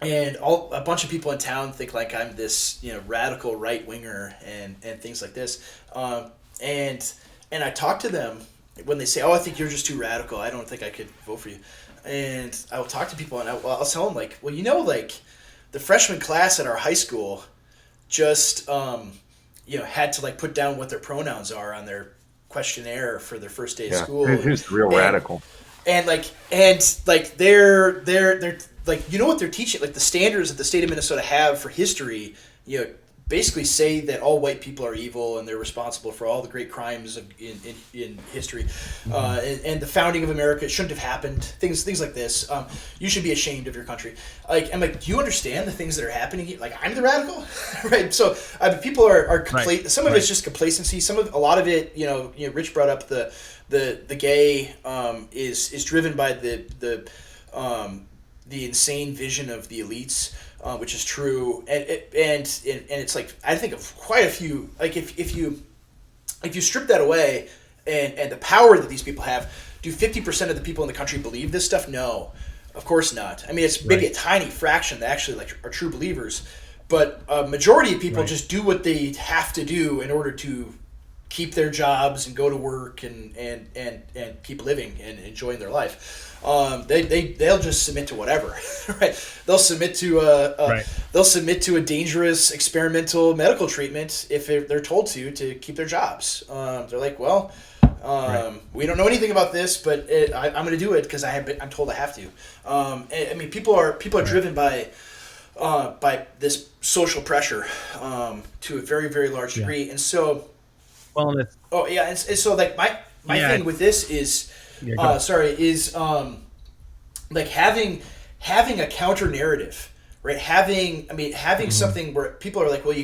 S4: and a bunch of people in town think like I'm this radical right winger and things like this, and I talk to them when they say, oh, I think you're just too radical. I don't think I could vote for you, and I will talk to people and I'll tell them like, well, like the freshman class at our high school just had to like put down what their pronouns are on their questionnaire for their first day of school.
S3: Who's the real radical?
S4: And they're like, what they're teaching, like the standards that the state of Minnesota have for history, basically say that all white people are evil and they're responsible for all the great crimes in history, and the founding of America shouldn't have happened. Things like this. You should be ashamed of your country. Like, I'm like, do you understand the things that are happening here? Like, I'm the radical, right? So people are
S1: right.
S4: Some of it's just complacency. A lot of it, Rich brought up the gay is driven by the insane vision of the elites. Which is true, and it's like, I think of quite a few. Like, if you strip that away, and the power that these people have, do 50% of the people in the country believe this stuff? No, of course not. I mean, it's maybe a tiny fraction that actually like are true believers, but a majority of people just do what they have to do in order to keep their jobs and go to work and keep living and enjoying their life. They'll just submit to whatever, right? They'll submit to a dangerous experimental medical treatment if they're told to keep their jobs. They're like, well, we don't know anything about this, but I'm going to do it because I'm told I have to. I mean, people are driven by this social pressure to a very, very large degree, and so.
S1: Well,
S4: and so like my thing with this is, like having a counter narrative, right? Having something where people are like, well,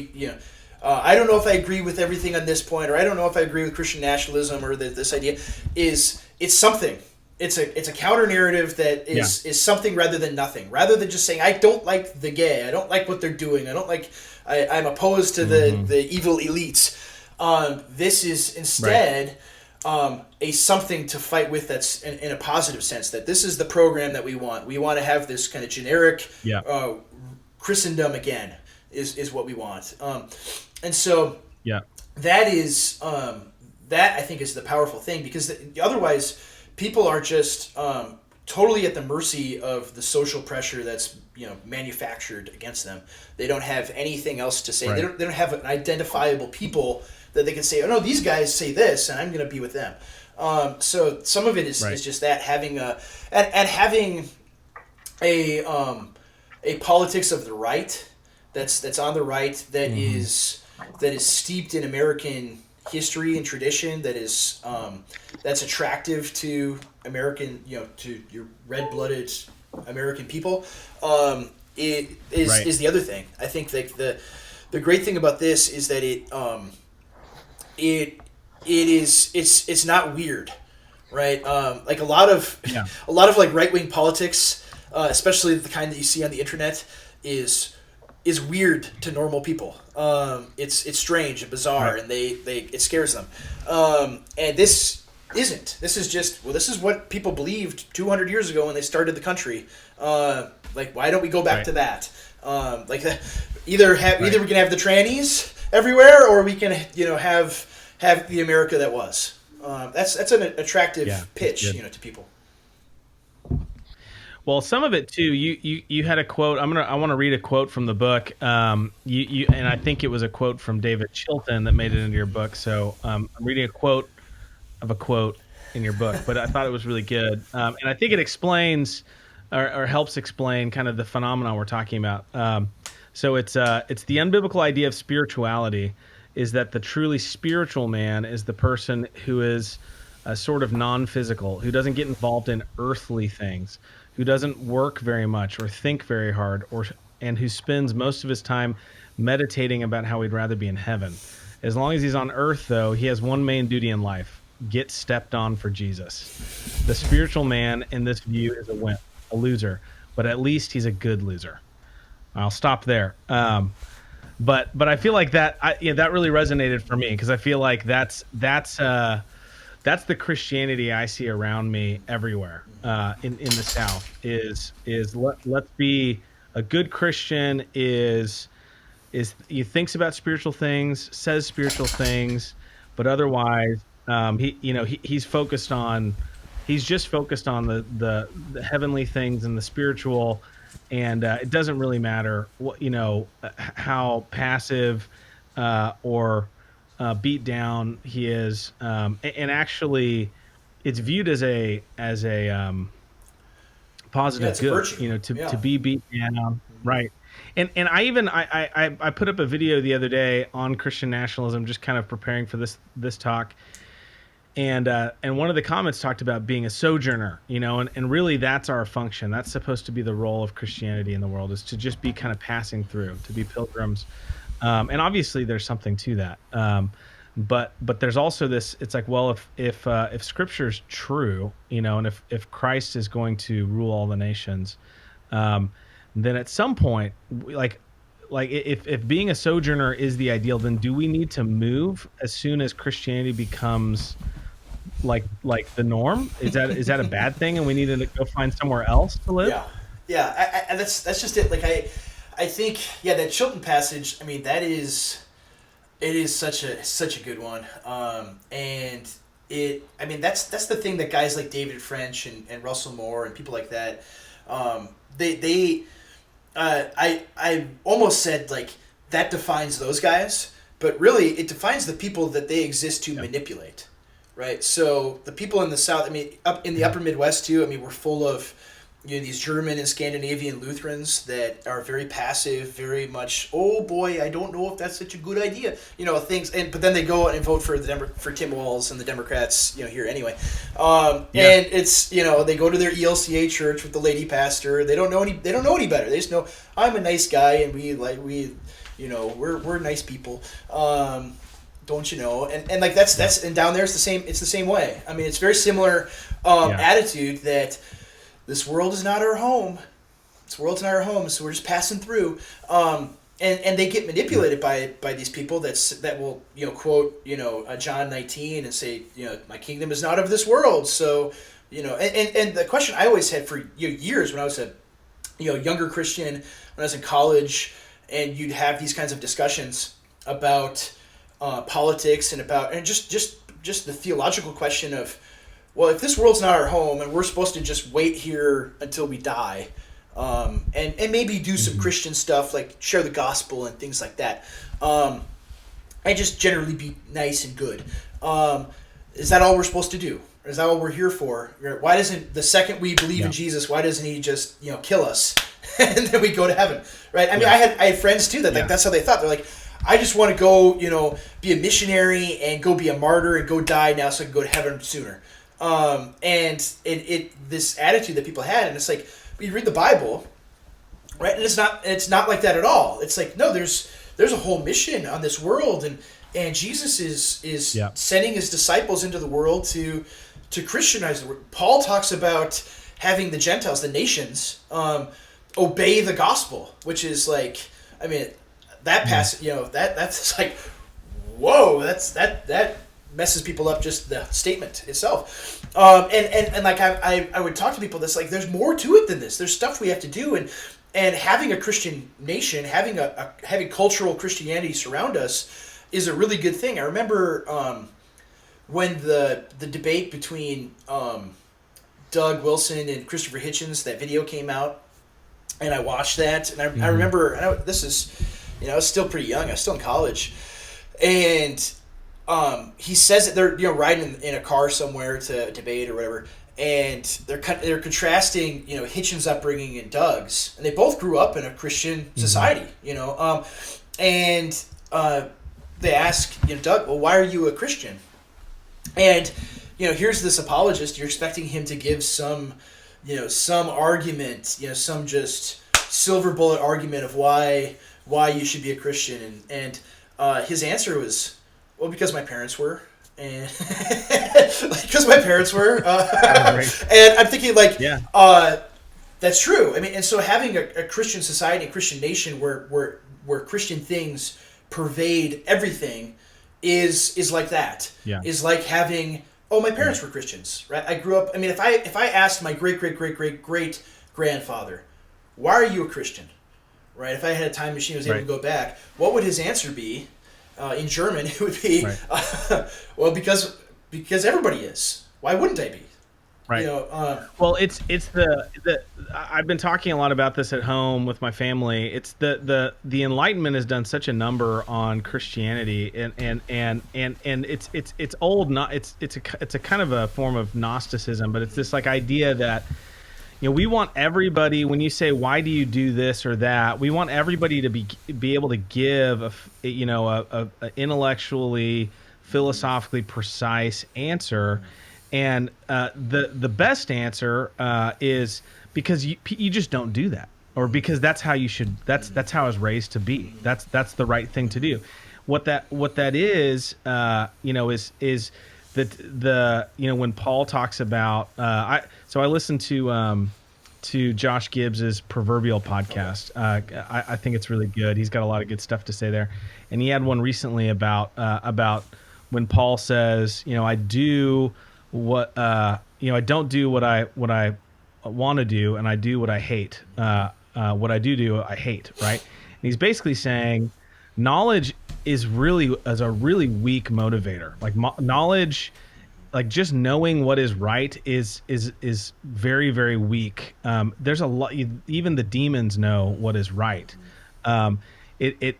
S4: I don't know if I agree with everything on this point, or I don't know if I agree with Christian nationalism or this idea. It's something. It's a counter narrative that is something rather than nothing. Rather than just saying, I don't like the gay, I don't like what they're doing, I'm opposed to the evil elites. This is instead a something to fight with that's in a positive sense, that this is the program that we want. We want to have this kind of generic Christendom again is what we want. And so that is that I think is the powerful thing, because otherwise people are just totally at the mercy of the social pressure that's manufactured against them. They don't have anything else to say. They don't have an identifiable people that they can say, oh no, these guys say this, and I'm going to be with them. So some of it is just that, having having a politics of the right that's on the right, that is steeped in American history and tradition, that is that's attractive to American, to your red-blooded American people. It is the other thing. I think that the great thing about this is that it's not weird, right? Like a lot of like right-wing politics, especially the kind that you see on the internet, is weird to normal people. It's strange and bizarre, and it scares them. And this isn't. This is just, this is what people believed 200 years ago when they started the country. Like, why don't we go back to that? Either we can have the trannies everywhere, or we can have the America that was. That's an attractive pitch, to people.
S1: Well, some of it too. You had a quote. I want to read a quote from the book. And I think it was a quote from David Chilton that made it into your book. So I'm reading a quote of a quote in your book, but I thought it was really good, and I think it explains or helps explain kind of the phenomenon we're talking about. So it's the unbiblical idea of spirituality is that the truly spiritual man is the person who is sort of non-physical, who doesn't get involved in earthly things, who doesn't work very much or think very hard, and who spends most of his time meditating about how he'd rather be in heaven. As long as he's on earth, though, he has one main duty in life: get stepped on for Jesus. The spiritual man in this view is a wimp, a loser, but at least he's a good loser. I'll stop there. But I feel like that really resonated for me, because I feel like that's that's the Christianity I see around me everywhere in the South. Let's be a good Christian. Is he thinks about spiritual things, says spiritual things, but otherwise he's focused on he's just focused on the heavenly things and the spiritual, and it doesn't really matter what how passive or beat down he is, and actually it's viewed as a positive
S4: it's a
S1: good,
S4: virtue.
S1: to be beat down, right? And I put up a video the other day on Christian nationalism, just kind of preparing for this talk, and one of the comments talked about being a sojourner, and really that's our function. That's supposed to be the role of Christianity in the world, is to just be kind of passing through, to be pilgrims, and obviously there's something to that, but there's also this. It's like, well, if Scripture's true, and if Christ is going to rule all the nations, then at some point, like if being a sojourner is the ideal, then do we need to move as soon as Christianity becomes like the norm? Is that a bad thing, and we need to go find somewhere else to live?
S4: Yeah. That's just it. Like I think that Chilton passage. I mean, it is such a good one. And that's the thing that guys like David French and Russell Moore and people like that, I almost said like that defines those guys, but really it defines the people that they exist to manipulate, right? So the people in the South, up in the upper Midwest too, we're full of these German and Scandinavian Lutherans that are very passive, very much, oh boy, I don't know if that's such a good idea, things, but then they go and vote for for Tim Walz and the Democrats, here anyway, and it's they go to their ELCA church with the lady pastor. They don't know any better. They just know I'm a nice guy and we're nice people. Don't you know? And like that's and down there it's the same way. It's very similar attitude that. This world is not our home. This world's not our home, so we're just passing through. And they get manipulated by these people that will quote John 19 and say my kingdom is not of this world. So and the question I always had for years when I was a younger Christian, when I was in college, and you'd have these kinds of discussions about politics and just the theological question of, well, if this world's not our home and we're supposed to just wait here until we die, and maybe do some Christian stuff like share the gospel and things like that, and just generally be nice and good, is that all we're supposed to do? Or is that all we're here for? Why doesn't the second we believe in Jesus, why doesn't he just kill us and then we go to heaven, right? I had friends too that like that's how they thought. They're like, I just want to go be a missionary and go be a martyr and go die now so I can go to heaven sooner. And this attitude that people had, and it's like you read the Bible, right? And it's not like that at all. It's like, no, there's a whole mission on this world, and Jesus is sending his disciples into the world to Christianize the world. Paul talks about having the Gentiles, the nations, obey the gospel, which is like, that passage, that's like, whoa, that messes people up, just the statement itself. And like I would talk to people that's like, there's more to it than this. There's stuff we have to do, and having a Christian nation, having cultural Christianity surround us is a really good thing. I remember when the debate between Doug Wilson and Christopher Hitchens, that video came out, and I watched that, and I remember, this is, I was still pretty young, I was still in college, and he says that they're riding in a car somewhere to debate or whatever, and they're contrasting Hitchens' upbringing and Doug's, and they both grew up in a Christian society, and they ask Doug, well, why are you a Christian? And here's this apologist. You're expecting him to give some argument, some just silver bullet argument of why you should be a Christian, and his answer was, well, because my parents were, and because my parents were, and I'm thinking like, that's true. And so having a Christian society, a Christian nation, where Christian things pervade everything, is like that. Is like having Oh, my parents were Christians, right? I grew up. I mean, if I asked my great grandfather, "Why are you a Christian?" Right? If I had a time machine, was able to
S1: Right.
S4: go back, what would his answer be? In German, it would be,
S1: Right.
S4: well, because everybody is. Why wouldn't I be? You
S1: Right.
S4: know,
S1: Well, it's the I've been talking a lot about this at home with my family. It's the Enlightenment has done such a number on Christianity, and it's old. Not it's a kind of a form of Gnosticism, but it's this like idea that we want everybody. When you say why do you do this or that, we want everybody to be able to give a intellectually, philosophically precise answer. And the best answer is because you just don't do that, or because that's how you should. That's how I was raised to be. That's the right thing to do. What that is, is that when Paul talks about I listened to Josh Gibbs's Proverbial podcast. I think it's really good. He's got a lot of good stuff to say there, and he had one recently about when Paul says, I do what I don't do what I want to do, and I do what I hate. What I do I hate, right? And he's basically saying knowledge is a really weak motivator. Like knowledge, like just knowing what is right is very, very weak. There's a lot. Even the demons know what is right. It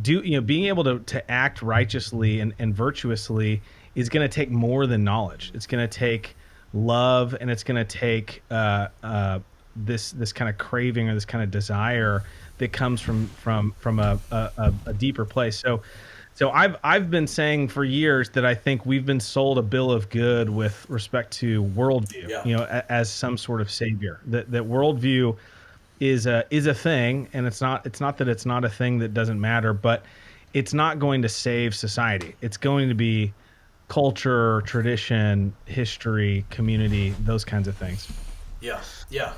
S1: do being able to act righteously and virtuously is going to take more than knowledge. It's going to take love, and it's going to take this kind of craving or this kind of desire that comes from a deeper place. So I've been saying for years that I think we've been sold a bill of good with respect to worldview,
S4: Yeah.
S1: as some sort of savior. That worldview is a thing, and it's not that it's not a thing that doesn't matter, but it's not going to save society. It's going to be culture, tradition, history, community, those kinds of things.
S4: yeah, yeah.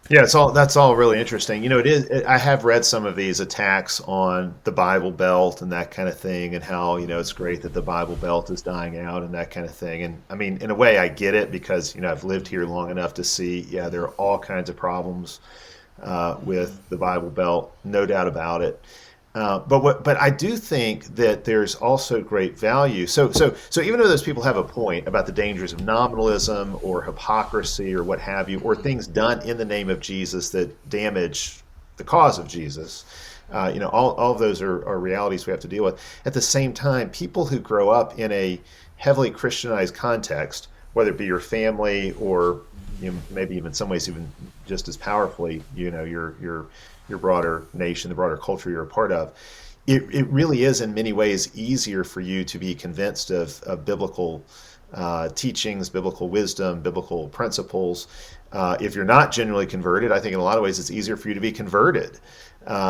S3: Yeah, that's all really interesting. It is. I have read some of these attacks on the Bible Belt and that kind of thing, and how it's great that the Bible Belt is dying out and that kind of thing. And I mean, in a way, I get it because I've lived here long enough to see. Yeah, there are all kinds of problems with the Bible Belt, no doubt about it. But I do think that there's also great value. So even though those people have a point about the dangers of nominalism or hypocrisy or what have you, or things done in the name of Jesus that damage the cause of Jesus, all of those are realities we have to deal with. At the same time, people who grow up in a heavily Christianized context, whether it be your family or maybe even in some ways even just as powerfully, your broader nation, the broader culture you're a part of, it really is in many ways easier for you to be convinced of biblical teachings, biblical wisdom, biblical principles. If you're not genuinely converted, I think in a lot of ways it's easier for you to be converted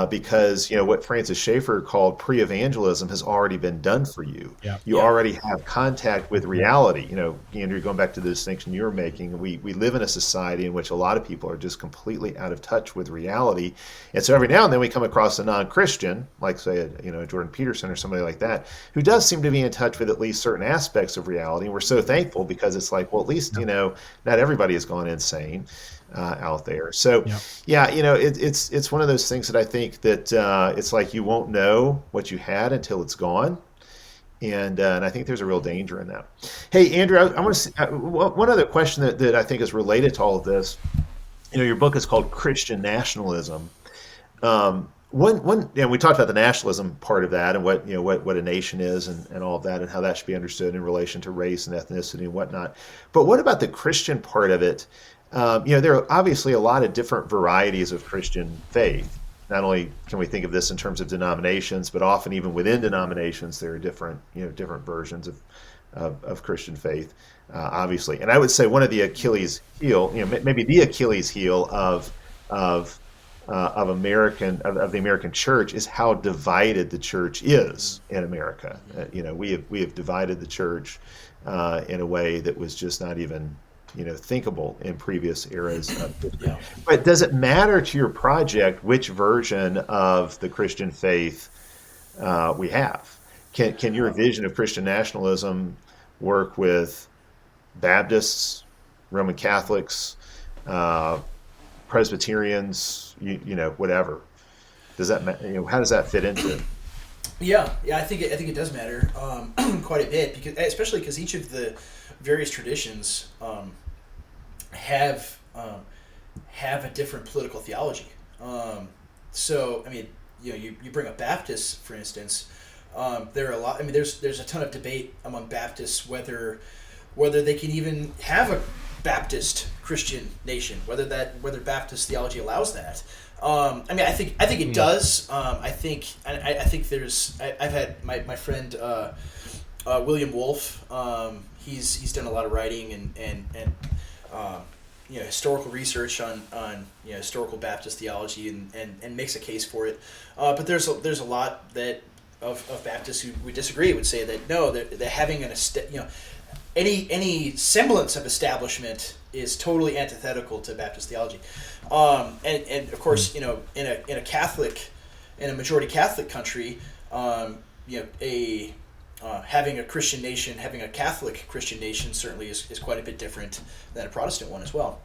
S3: because what Francis Schaeffer called pre-evangelism has already been done for you.
S1: Yeah.
S3: You
S4: Yeah.
S3: already have contact with reality. Andrew, going back to the distinction you were making, we live in a society in which a lot of people are just completely out of touch with reality. And so every now and then we come across a non-Christian, like say a Jordan Peterson or somebody like that, who does seem to be in touch with at least certain aspects of reality. And we're so thankful because it's like, well, at least not everybody has gone insane out there. So it's one of those things that I think that it's like you won't know what you had until it's gone. And I think there's a real danger in that. Hey, Andrew, I want to one other question that I think is related to all of this. Your book is called Christian Nationalism. We talked about the nationalism part of that and what a nation is and all of that and how that should be understood in relation to race and ethnicity and whatnot. But what about the Christian part of it? There are obviously a lot of different varieties of Christian faith. Not only can we think of this in terms of denominations, but often even within denominations, there are different versions of Christian faith, obviously. And I would say one of the Achilles heel, maybe the Achilles heel of the American church is how divided the church is in America. We have divided the church in a way that was just not even thinkable in previous eras of history.
S4: Yeah.
S3: But does it matter to your project which version of the Christian faith we have? Can your vision of Christian nationalism work with Baptists, Roman Catholics, Presbyterians, whatever. Does that how does that fit into it?
S4: Yeah, I think it does matter quite a bit, because especially because each of the various traditions have a different political theology. So I mean, you bring up Baptists, for instance. There are a lot. I mean, there's a ton of debate among Baptists whether they can even have a Baptist Christian nation, whether Baptist theology allows that. I mean, I think it does. I think I've had my friend William Wolfe. He's done a lot of writing and historical research on historical Baptist theology and makes a case for it. But there's a lot that of Baptists who would disagree, would say that no, they're having any semblance of establishment is totally antithetical to Baptist theology. And of course, in a majority Catholic country, having a Christian nation, having a Catholic Christian nation certainly is quite a bit different than a Protestant one as well.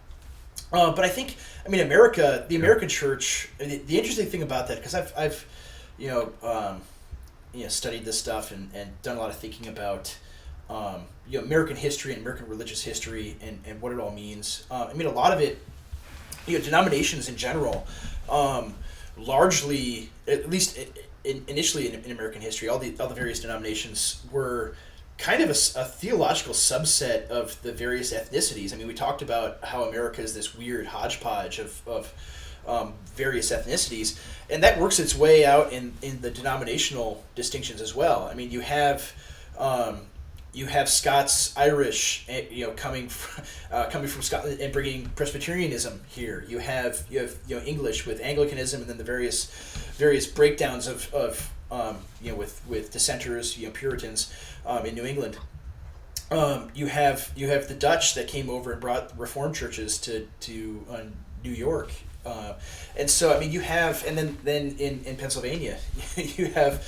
S4: But I think, the American church, the interesting thing about that, because I've studied this stuff and done a lot of thinking about American history and American religious history and what it all means. A lot of it, denominations in general, largely, at least initially in American history, all the various denominations were kind of a theological subset of the various ethnicities. I mean, we talked about how America is this weird hodgepodge of various ethnicities, and that works its way out in the denominational distinctions as well. I mean, you have Scots Irish, coming from Scotland and bringing Presbyterianism here. You have English with Anglicanism, and then the various breakdowns of with dissenters, Puritans in New England. You have the Dutch that came over and brought Reformed churches to New York. And so you have, and then in Pennsylvania you have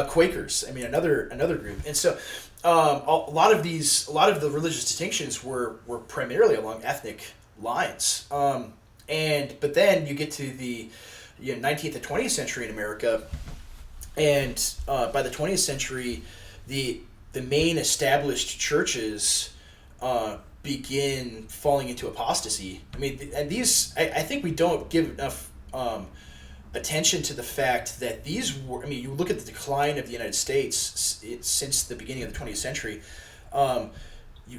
S4: Quakers. Another group. And so a lot of the religious distinctions were primarily along ethnic lines. But then you get to the 19th and 20th century in America, and by the 20th century, the main established churches begin falling into apostasy. And these, I think we don't give enough attention to the fact that these were, you look at the decline of the United States since the beginning of the 20th century,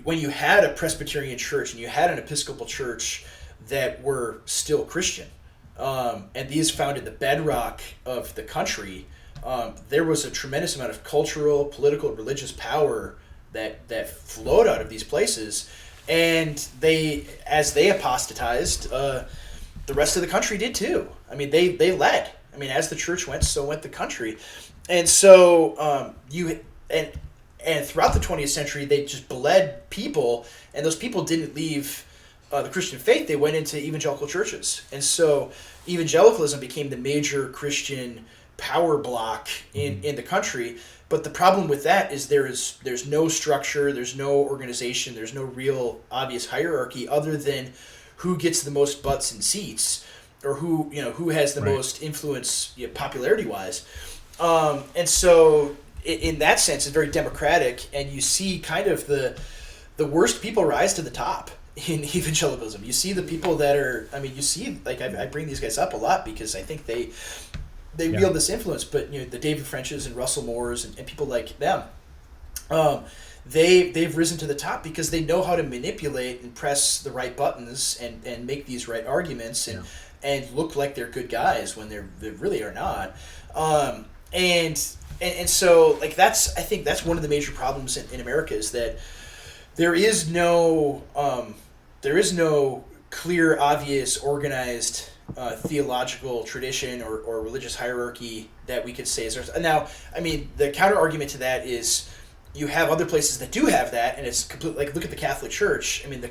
S4: when you had a Presbyterian church and you had an Episcopal church that were still Christian, and these founded the bedrock of the country, there was a tremendous amount of cultural, political, religious power that flowed out of these places, and as they apostatized, the rest of the country did too. They led. As the church went, so went the country, and so and throughout the 20th century, they just bled people, and those people didn't leave the Christian faith. They went into evangelical churches, and so evangelicalism became the major Christian power block in the country. But the problem with that is there's no structure, there's no organization, there's no real obvious hierarchy other than who gets the most butts and seats, or who has the most influence, popularity wise. And so in that sense, it's very democratic, and you see kind of the worst people rise to the top in evangelicalism. You see the people that are, I bring these guys up a lot because I think they wield this influence, but the David Frenches and Russell Moores and people like them, they've risen to the top because they know how to manipulate and press the right buttons and make these right arguments and look like they're good guys when they really are not. And so I think that's one of the major problems in America, is that there is no clear, obvious, organized theological tradition or religious hierarchy that we could say is there. Now, the counter argument to that is you have other places that do have that, and it's complete. Like, look at the Catholic Church. The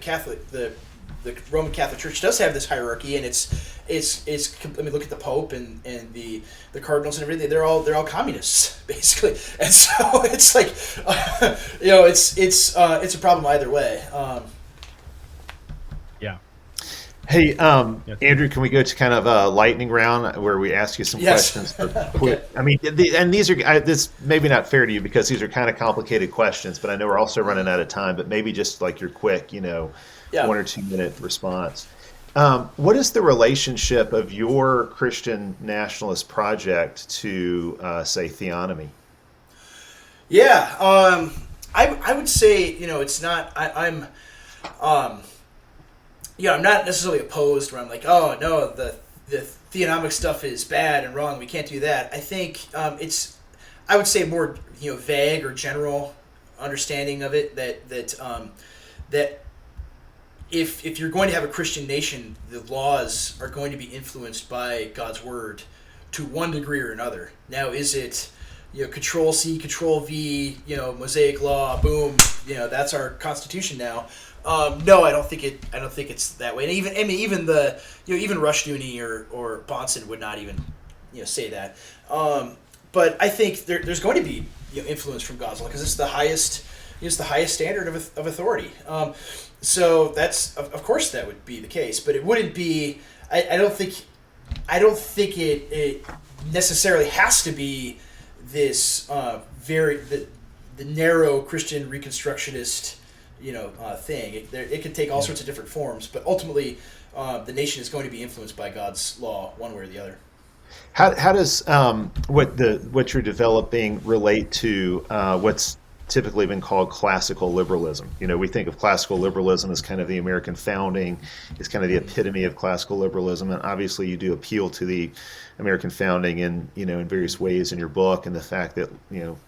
S4: the Roman Catholic Church does have this hierarchy, and it's I mean, look at the Pope and the cardinals and everything. They're all communists basically, and so it's like it's a problem either way.
S1: Yeah.
S3: Hey, Andrew, can we go to kind of a lightning round where we ask you some
S4: Yes.
S3: questions? For
S4: Okay.
S3: I mean, and these are this maybe not fair to you because these are kind of complicated questions, but I know we're also running out of time. But maybe just like your quick,
S4: Yeah.
S3: 1 or 2 minute response. What is the relationship of your Christian nationalist project to, say, theonomy?
S4: Yeah, I would say it's not. I'm not necessarily opposed where I'm like, oh no, the theonomic stuff is bad and wrong. We can't do that. I think I would say more vague or general understanding of it that if you're going to have a Christian nation, the laws are going to be influenced by God's word to one degree or another. Now, is it Control C, Control V, Mosaic law, boom, that's our Constitution now. No, I don't think it's that way. And even the even Rushdoony or Bonson would not even say that. But I think there's going to be influence from God's law because it's the highest standard of authority. So that's of course that would be the case, but it wouldn't be. I don't think it necessarily has to be this the narrow Christian Reconstructionist thing. It can take all sorts of different forms, but ultimately the nation is going to be influenced by God's law one way or the other.
S3: How does what you're developing relate to what's typically been called classical liberalism? We think of classical liberalism as kind of the American founding, is kind of the epitome of classical liberalism, and obviously you do appeal to the American founding in various ways in your book, and the fact that of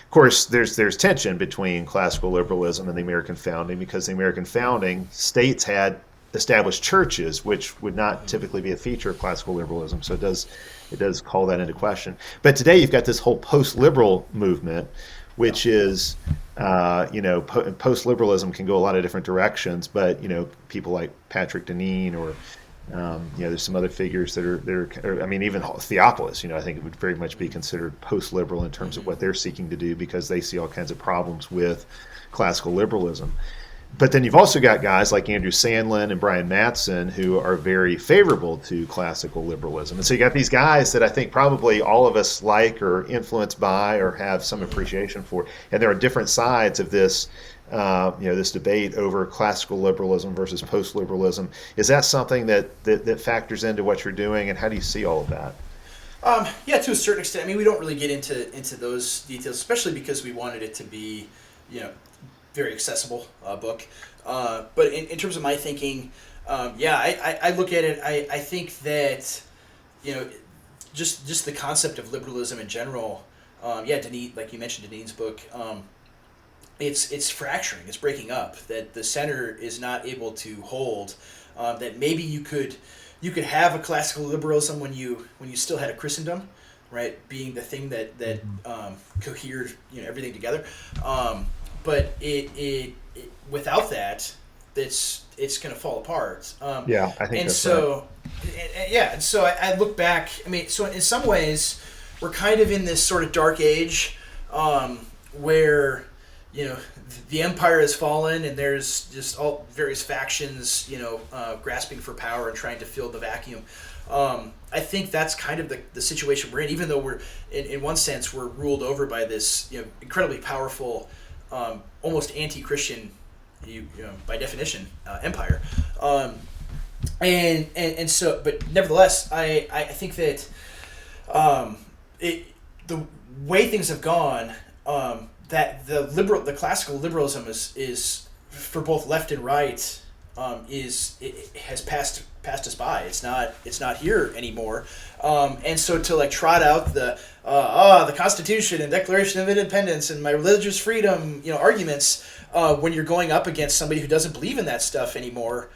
S3: course there's tension between classical liberalism and the American founding because the American founding states had established churches, which would not typically be a feature of classical liberalism. So it does call that into question. But today you've got this whole post-liberal movement, which is, post-liberalism can go a lot of different directions. But people like Patrick Deneen or there's some other figures that are I mean, even Theopolis, I think it would very much be considered post-liberal in terms of what they're seeking to do because they see all kinds of problems with classical liberalism. But then you've also got guys like Andrew Sandlin and Brian Mattson who are very favorable to classical liberalism. And so you got these guys that I think probably all of us like or influenced by or have some appreciation for. And there are different sides of this this debate over classical liberalism versus post-liberalism. Is that something that factors into what you're doing, and how do you see all of that?
S4: Yeah, to a certain extent. I mean, we don't really get into those details, especially because we wanted it to be, very accessible book. But in terms of my thinking, I look at it. I think that just the concept of liberalism in general. Deneen, like you mentioned, Deneen's book. It's fracturing. It's breaking up. That the center is not able to hold. That maybe you could have a classical liberalism when you still had a Christendom, right? Being the thing that cohered everything together. But it without that, it's going to fall apart.
S3: I think
S4: and
S3: that's
S4: so, right. And so I look back. I mean, so in some ways, we're kind of in this sort of dark age where the empire has fallen and there's just all various factions grasping for power and trying to fill the vacuum. I think that's kind of the situation we're in, even though we're in one sense we're ruled over by this incredibly powerful, almost anti-Christian, by definition, empire. And so, but nevertheless, I think that the way things have gone, that the classical liberalism is for both left and right, it has passed us by. It's not here anymore. And so to trot out the Constitution and Declaration of Independence and my religious freedom, arguments, when you're going up against somebody who doesn't believe in that stuff anymore,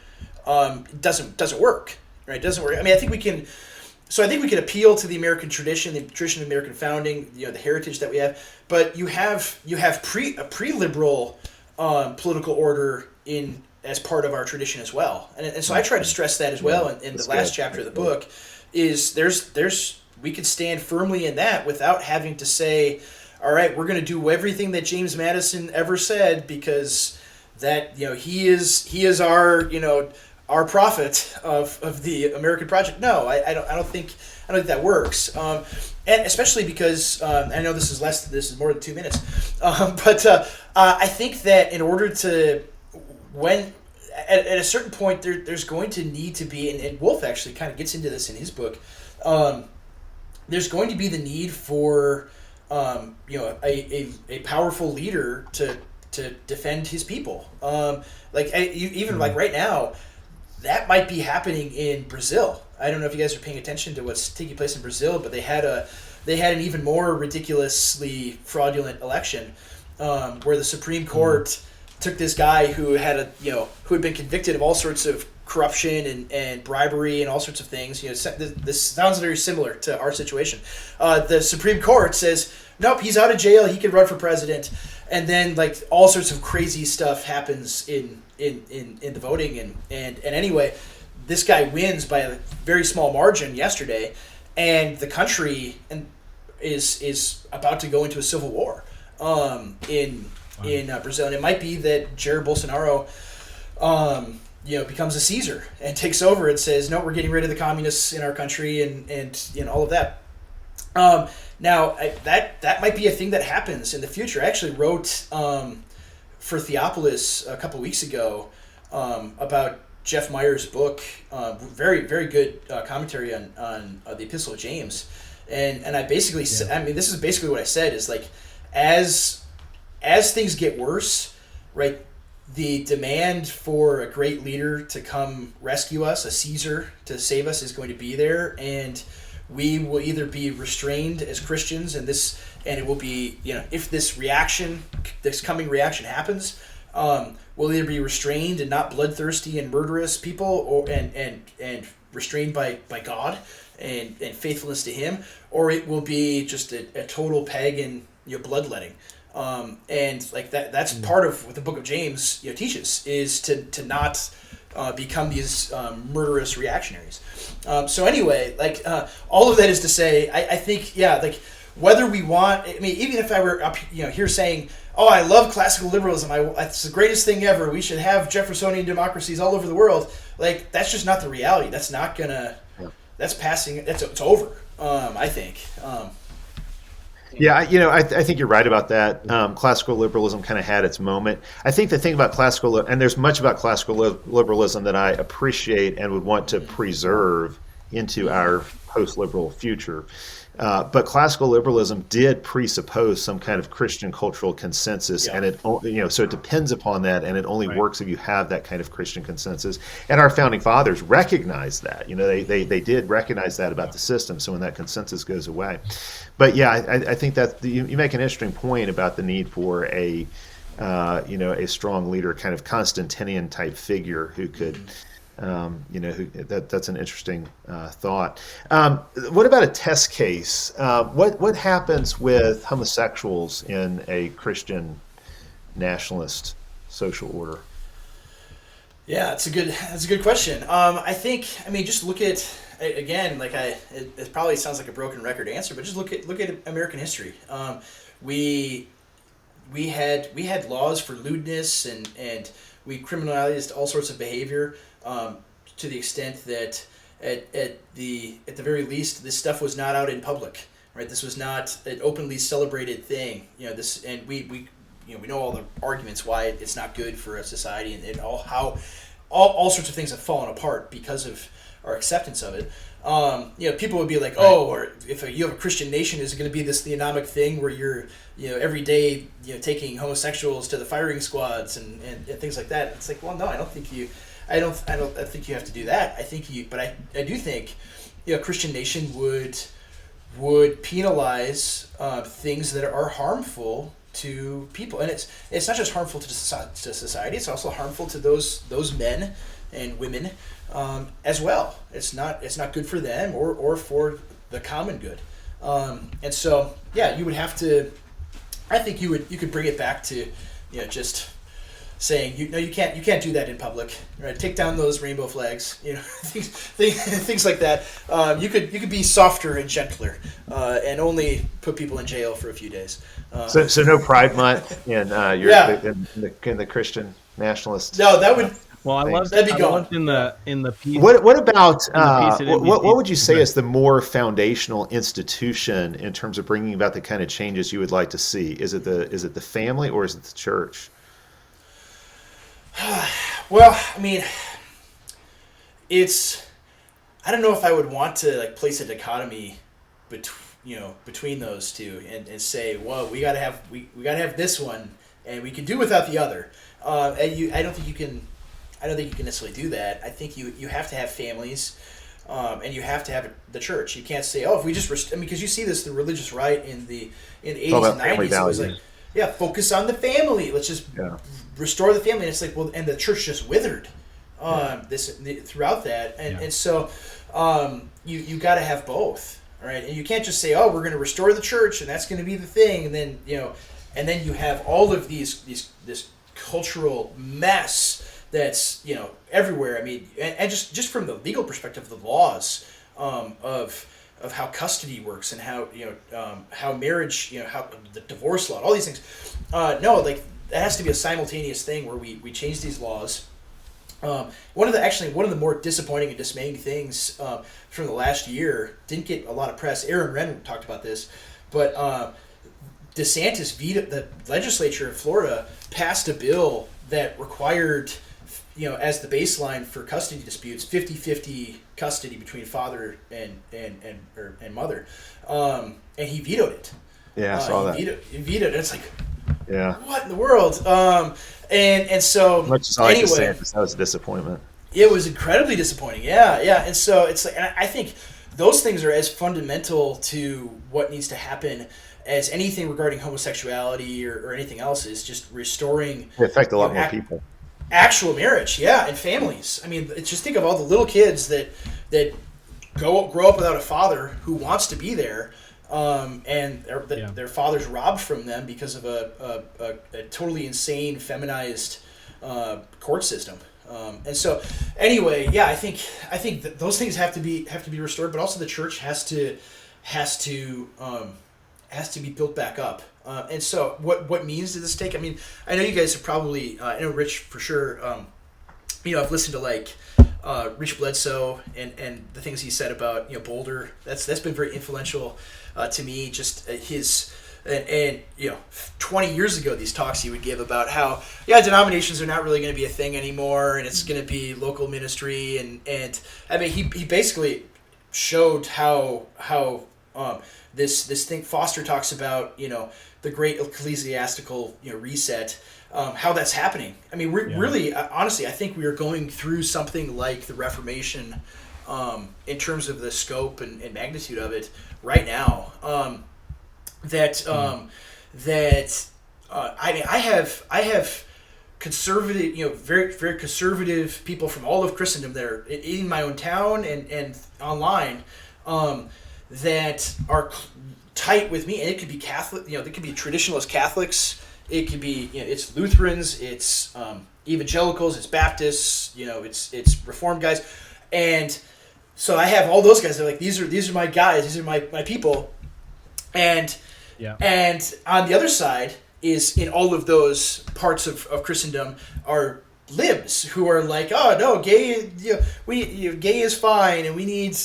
S4: doesn't work. Right? It doesn't work. I mean, I think we can appeal to the American tradition, the tradition of American founding, the heritage that we have. But you have a pre-liberal political order in as part of our tradition as well. And so I try to stress that as well in the last chapter of the book. Is there's we could stand firmly in that without having to say, all right, we're going to do everything that James Madison ever said because that he is our prophet of the American project. No, I don't think that works. And especially because I know this is more than 2 minutes, but I think that in order to at a certain point there's going to need to be, and Wolf actually kind of gets into this in his book. There's going to be the need for a powerful leader to defend his people. Like right now, that might be happening in Brazil. I don't know if you guys are paying attention to what's taking place in Brazil, but they had an even more ridiculously fraudulent election where the Supreme Court took this guy who had been convicted of all sorts of corruption and bribery and all sorts of things. This sounds very similar to our situation. The Supreme Court says, nope, he's out of jail. He can run for president. And then like all sorts of crazy stuff happens in the voting. And anyway, this guy wins by a very small margin yesterday. And the country is about to go into a civil war in Brazil. And it might be that Jair Bolsonaro becomes a Caesar and takes over and says, no, we're getting rid of the communists in our country and all of that. Now, that might be a thing that happens in the future. I actually wrote for Theopolis a couple weeks ago about Jeff Meyer's book, very, very good commentary on the Epistle of James. And I basically said, I mean, this is basically what I said is like, as things get worse, right, the demand for a great leader to come rescue us, a Caesar to save us, is going to be there, and we will either be restrained as Christians, and it will be, if this coming reaction happens, we'll either be restrained and not bloodthirsty and murderous people, and restrained by God and faithfulness to Him, or it will be just a total pagan bloodletting. And like that's part of what the Book of James teaches, is to not become these murderous reactionaries. So anyway, like all of that is to say, I think like whether we want, I mean, even if I were up here saying, oh, I love classical liberalism, it's the greatest thing ever, we should have Jeffersonian democracies all over the world, like that's just not the reality. That's not gonna, that's passing, it's over, I think.
S3: Yeah, I think you're right about that. Classical liberalism kind of had its moment. I think the thing about and there's much about classical liberalism that I appreciate and would want to preserve into our post-liberal future. But classical liberalism did presuppose some kind of Christian cultural consensus, and it so it depends upon that, and it only works if you have that kind of Christian consensus. And our founding fathers recognized that. They did recognize that about the system. So when that consensus goes away, but I think that you make an interesting point about the need for a strong leader, kind of Constantinian type figure who could. That's an interesting thought. What about a test case? What happens with homosexuals in a Christian nationalist social order?
S4: Yeah, that's a good question. I think, just look at, again, like it probably sounds like a broken record answer, but just look at American history. We had laws for lewdness and we criminalized all sorts of behavior. To the extent that at the very least this stuff was not out in public, right? This was not an openly celebrated thing. We know all the arguments why it's not good for a society, and all sorts of things have fallen apart because of our acceptance of it. People would be like, or if you have a Christian nation, is it going to be this theonomic thing where you're every day taking homosexuals to the firing squads and things like that? It's like, well, no, I don't think you have to do that. I do think a Christian nation would penalize things that are harmful to people, and it's not just harmful to society. It's also harmful to those men and women as well. It's not good for them or for the common good. And so you would have to. I think you could bring it back to just saying you can't do that in public, right? Take down those rainbow flags, things like that. You could be softer and gentler, and only put people in jail for a few days.
S3: So no Pride Month in in the Christian nationalist.
S4: No, that would.
S1: Well, I love
S4: That'd be gone.
S1: loved in the piece.
S3: What about
S1: piece it
S3: what would you say
S1: but-
S3: is the more foundational institution in terms of bringing about the kind of changes you would like to see? Is it the family or is it the church?
S4: Well, I mean, I don't know if I would want to like place a dichotomy between those two and say, well, we gotta have this one and we can do without the other. I don't think you can necessarily do that. I think you have to have families, and you have to have the church. You can't say, oh, if we just because you see this the religious right in the 80s and 90s. It was like, focus on the family. Let's just restore the family. And it's like, well, and the church just withered throughout that, and so you got to have both, right? And you can't just say, oh, we're going to restore the church and that's going to be the thing, and then you have all of this cultural mess that's everywhere. I mean, and just from the legal perspective, the laws of how custody works and how marriage, how the divorce law, all these things. No, like that has to be a simultaneous thing where we change these laws. One of the more disappointing and dismaying things from the last year didn't get a lot of press. Aaron Wren talked about this, but DeSantis vetoed. The legislature of Florida passed a bill that required, as the baseline for custody disputes, 50-50 custody between father and mother, and he vetoed it.
S3: Yeah, I saw that.
S4: He vetoed it. It's like,
S3: yeah,
S4: what in the world? And so
S3: much as I like
S4: anyway,
S3: DeSantis, that was a disappointment.
S4: It was incredibly disappointing. Yeah. And so it's like, and I think those things are as fundamental to what needs to happen as anything regarding homosexuality or anything else, is just restoring.
S3: They affect a lot more people.
S4: Actual marriage, and families. I mean, just think of all the little kids that grow up without a father who wants to be there, and their father's robbed from them because of a totally insane feminized court system. And so, anyway, I think that those things have to be restored, but also the church has to be built back up. And so, what means does this take? I mean, I know you guys have probably, I know Rich for sure. I've listened to like Rich Bledsoe and the things he said about Boulder. That's been very influential to me. Just his. And 20 years ago, these talks he would give about how denominations are not really going to be a thing anymore, and it's going to be local ministry, and I mean he basically showed how this thing Foster talks about, the great ecclesiastical reset, how that's happening. I mean, really, honestly, I think we are going through something like the Reformation in terms of the scope and magnitude of it right now. I mean, I have conservative, very very conservative people from all of Christendom there in my own town and online that are tight with me, and it could be Catholic, they could be traditionalist Catholics, it could be it's Lutherans, it's evangelicals, it's Baptists, it's Reformed guys, and so I have all those guys. They're like, these are my guys, these are my people, and on the other side is, in all of those parts of Christendom, are libs who are like, oh no, gay, gay is fine, and we need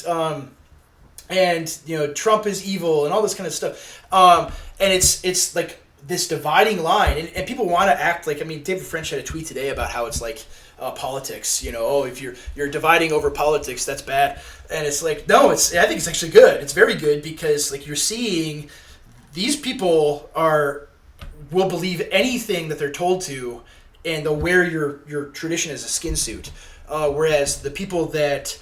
S4: and Trump is evil and all this kind of stuff, and it's like this dividing line, and people want to act like, I mean, David French had a tweet today about how it's like politics, if you're dividing over politics, that's bad, and it's like, no, I think it's actually good. It's very good, because like you're seeing these people will believe anything that they're told to, and they'll wear your tradition as a skin suit, whereas the people that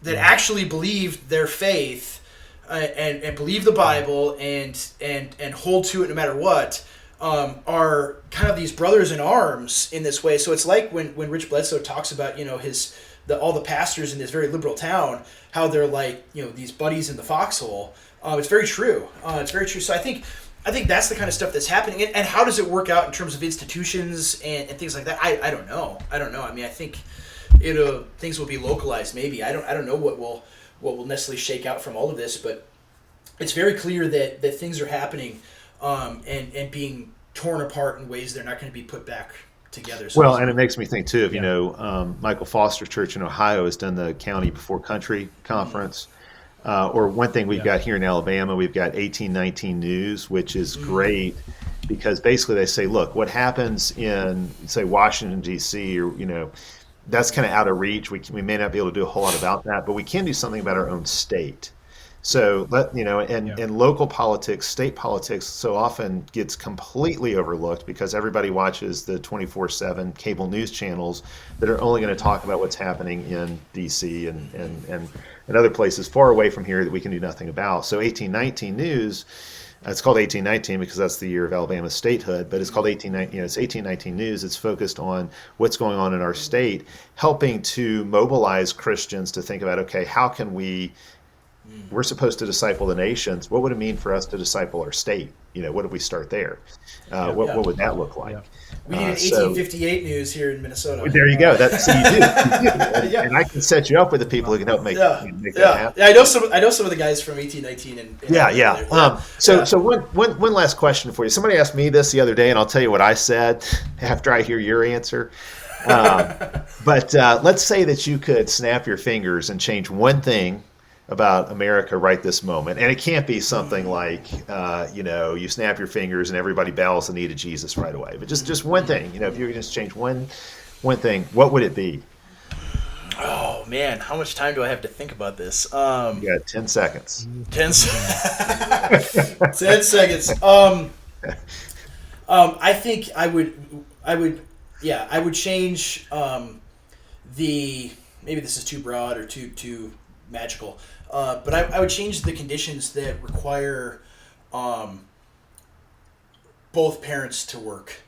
S4: actually believe their faith and believe the Bible and hold to it no matter what, are kind of these brothers in arms in this way. So it's like when Rich Bledsoe talks about all the pastors in this very liberal town, how they're like these buddies in the foxhole. It's very true. It's very true. So I think I think that's the kind of stuff that's happening. And how does it work out in terms of institutions and things like that? I don't know. I mean, I think things will be localized. Maybe I don't know what will necessarily shake out from all of this, but it's very clear that things are happening and being torn apart in ways they're not going to be put back together. So
S3: Well, and it makes me think too of, Michael Foster Church in Ohio has done the County Before Country conference. Or one thing we've got here in Alabama, we've got 1819 News, which is great because basically they say, look, what happens in, say, Washington, D.C., or, that's kind of out of reach. We may not be able to do a whole lot about that, but we can do something about our own state. So and local politics, state politics so often gets completely overlooked because everybody watches the 24/7 cable news channels that are only going to talk about what's happening in DC and other places far away from here that we can do nothing about. So 1819 News, it's called 1819 because that's the year of Alabama's statehood, but it's called 1819. It's 1819 News. It's focused on what's going on in our state, helping to mobilize Christians to think about, okay, how can we're supposed to disciple the nations. What would it mean for us to disciple our state? What if we start there? What would that look like?
S4: We need an 1858 News here in Minnesota.
S3: There you go. So you do. And I can set you up with the people who can help make that happen.
S4: Yeah, I know some of the guys from 1819.
S3: So one last question for you. Somebody asked me this the other day, and I'll tell you what I said after I hear your answer. But let's say that you could snap your fingers and change one thing about America right this moment. And it can't be something like, you snap your fingers and everybody bows the knee to Jesus right away. But just one thing, if you could just change one thing, what would it be?
S4: Oh, man. How much time do I have to think about this?
S3: You got 10 seconds.
S4: 10 seconds. I think I would change maybe this is too broad or too magical. But I would change the conditions that require both parents to work,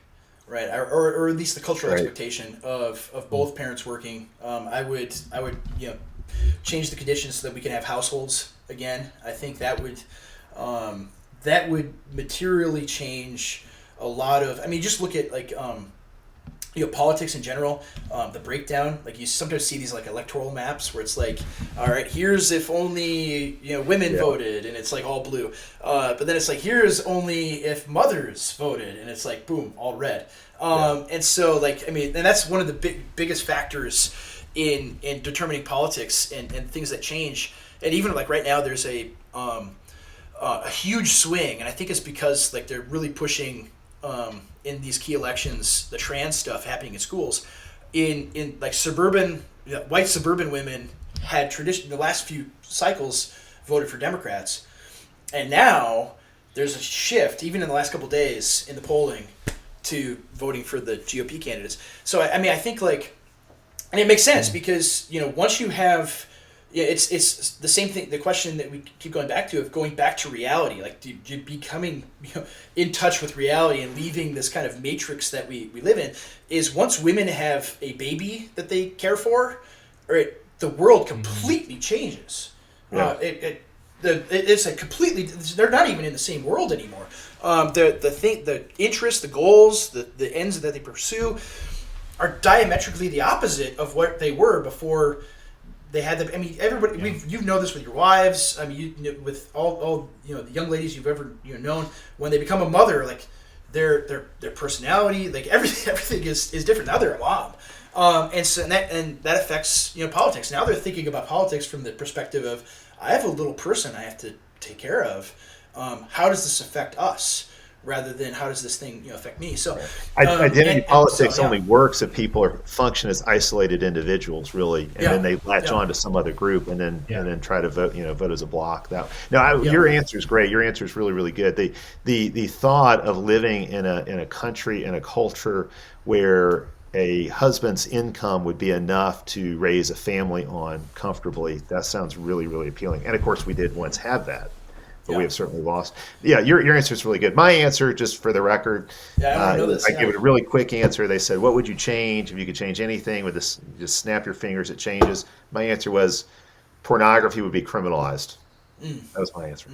S4: right? Or at least the cultural expectation of both parents working. I would change the conditions so that we can have households again. I think that would materially change a lot of. I mean, just look at politics in general, the breakdown. Like you sometimes see these like electoral maps where it's like, all right, here's if only women voted, and it's like all blue. But then it's like here's only if mothers voted, and it's like boom, all red. And so and that's one of the biggest factors in determining politics and things that change. And even like right now, there's a huge swing, and I think it's because they're really pushing. In these key elections, the trans stuff happening in schools, in like white suburban women had the last few cycles voted for Democrats, and now there's a shift even in the last couple of days in the polling to voting for the GOP candidates. So I think and it makes sense because once you have. Yeah, it's the same thing. The question that we keep going back to of going back to reality, like becoming in touch with reality and leaving this kind of matrix that we live in, is once women have a baby that they care for, the world completely changes.
S3: Yeah.
S4: It's a completely. They're not even in the same world anymore. The interests, the goals, the ends that they pursue, are diametrically the opposite of what they were before. They had them. I mean, everybody. You know this with your wives. I mean, with all the young ladies you've ever known. When they become a mother, like their personality, like everything is different. Now they're a mom, and that affects politics. Now they're thinking about politics from the perspective of I have a little person I have to take care of. How does this affect us? Rather than how does this thing affect me? So
S3: identity politics only works if people function as isolated individuals, really, and then they latch on to some other group and then try to vote vote as a block. Your answer is great. Your answer is really, really good. The thought of living in a country and a culture where a husband's income would be enough to raise a family on comfortably, that sounds really, really appealing. And of course, we did once have that. But we have certainly lost. Yeah, your answer is really good. My answer, just for the record,
S4: I
S3: give it a really quick answer. They said, what would you change if you could change anything with this? Just snap your fingers, it changes. My answer was pornography would be criminalized. That was my answer.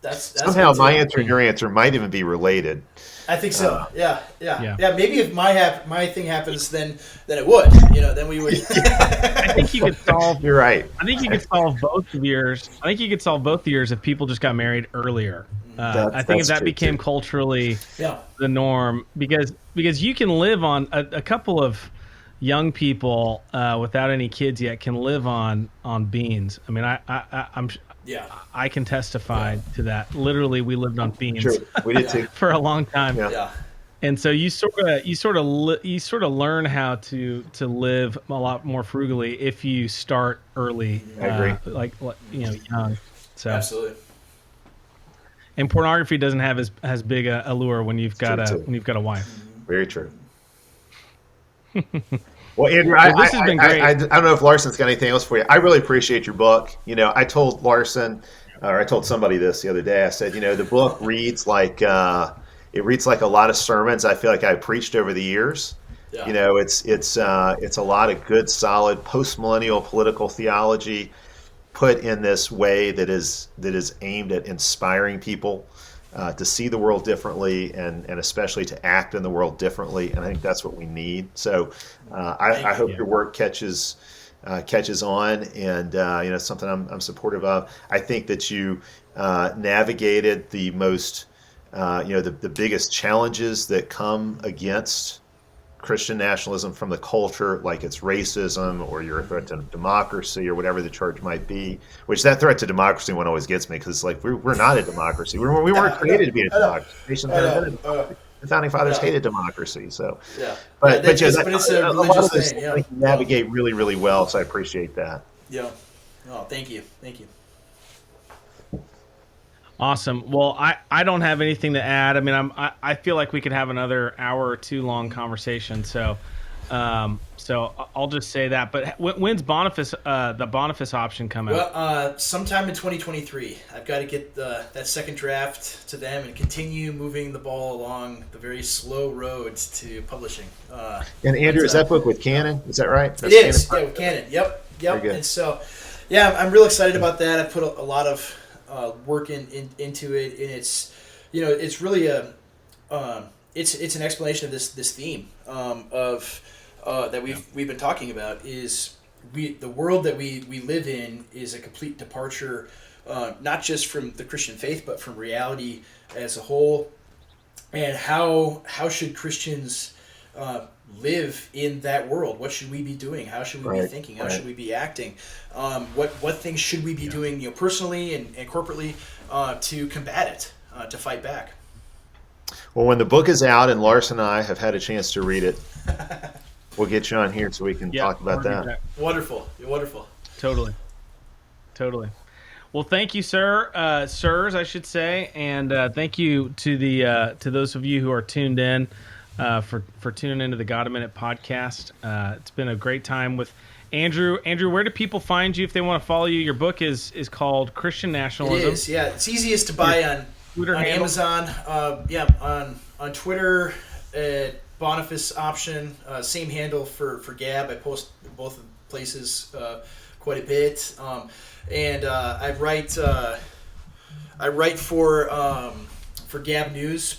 S4: That's
S3: Somehow
S4: good
S3: my
S4: too.
S3: answer and your answer might even be related.
S4: I think so. Yeah.
S1: Yeah.
S4: Maybe if my thing happens, then it would. Then we would.
S1: I think you could solve.
S3: You're right.
S1: I think you could solve both of yours. I think you could solve both of yours if people just got married earlier. I think if
S3: That's
S1: that
S3: true,
S1: became
S3: too.
S1: culturally
S4: Yeah.
S1: the norm, because you can live on a couple of young people without any kids yet can live on beans. I mean,
S4: Yeah.
S1: I can testify to that. Literally, we lived on beans
S3: Sure, we did too.
S1: for a long time.
S3: Yeah.
S4: Yeah.
S1: And so you sort of learn how to live a lot more frugally if you start early.
S3: I agree.
S1: Like young. So
S4: Absolutely.
S1: and pornography doesn't have as big a lure when you've got
S3: true, too.
S1: a wife.
S3: Very true. Well, Andrew,
S1: This has been great.
S3: I don't know if Larson's got anything else for you. I really appreciate your book. I told Larson, or I told somebody this the other day. I said, the book reads like it reads like a lot of sermons I feel like I preached over the years.
S4: Yeah.
S3: It's a lot of good, solid post-millennial political theology put in this way that is aimed at inspiring people to see the world differently and especially to act in the world differently. And I think that's what we need. So I hope your work catches on, and it's something I'm supportive of. I think that you navigated the most the biggest challenges that come against Christian nationalism from the culture, like it's racism or you're a threat to democracy or whatever the charge might be. Which that threat to democracy one always gets me, because it's like we're not a democracy. We weren't created to be a democracy. Nations never been a democracy. The founding fathers hated democracy. So,
S4: Yeah.
S3: but
S4: it's
S3: a
S4: a
S3: lot
S4: religious
S3: of those
S4: thing. Yeah.
S3: things you navigate really, really well. So I appreciate that.
S4: Yeah. Oh, thank you. Thank you.
S1: Awesome. Well, I don't have anything to add. I mean, I feel like we could have another hour or two long conversation. So I'll just say that. But when's the Boniface option come out?
S4: Well, sometime in 2023. I've got to get that second draft to them and continue moving the ball along the very slow road to publishing.
S3: And Andrew, is that book with Canon? Is that right?
S4: It is. Yeah, with Canon. Yep.
S3: Very good.
S4: And so, yeah, I'm real excited about that. I put a lot of work into it, and it's really it's an explanation of this theme of that we've been talking about. Is the world that we live in is a complete departure, not just from the Christian faith, but from reality as a whole. And how should Christians live in that world? What should we be doing? How should we be thinking? How should we be acting? What things should we be doing, personally and corporately, to combat it, to fight back?
S3: Well, when the book is out and Larson and I have had a chance to read it, we'll get you on here so we can talk about that.
S4: Wonderful.
S1: Totally. Well, thank you, sirs, I should say, and thank you to those of you who are tuned in for tuning into the God a Minute podcast. It's been a great time with Andrew. Andrew, where do people find you if they want to follow you? Your book is called Christian Nationalism.
S4: It is, yeah. It's easiest to buy on Amazon. On Twitter at Boniface Option. Same handle for Gab. I post both places quite a bit. And I write for Gab News,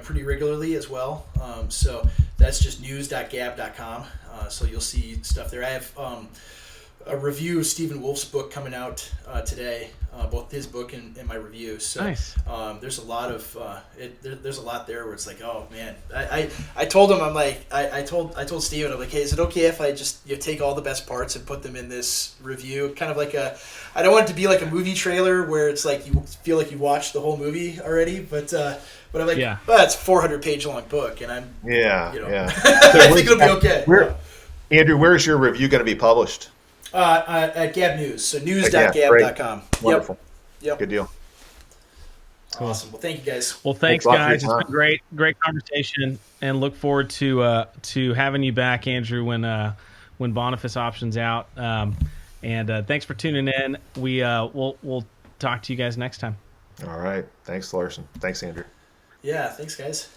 S4: pretty regularly as well. So that's just news.gab.com. So you'll see stuff there. I have a review of Stephen Wolf's book coming out today, both his book and my review. So
S1: nice.
S4: There's a lot of there's a lot there where it's like, oh man, I told him, I'm like, I told Stephen, I'm like, hey, is it okay if I just take all the best parts and put them in this review? Kind of like I don't want it to be like a movie trailer where it's like you feel like you watched the whole movie already, but I'm like, well, it's a 400-page long book, and I'm
S3: yeah.
S4: I think it'll be okay.
S3: Andrew, where is your review going to be published?
S4: At Gab News, so news.gab.com.
S3: Wonderful.
S4: Yep.
S3: Good deal.
S4: Awesome. Well, thank you guys.
S1: Well, thanks guys. It's been great conversation, and look forward to having you back, Andrew, when Boniface Option's out. And thanks for tuning in. We'll talk to you guys next time.
S3: All right. Thanks, Larson. Thanks, Andrew.
S4: Yeah. Thanks, guys.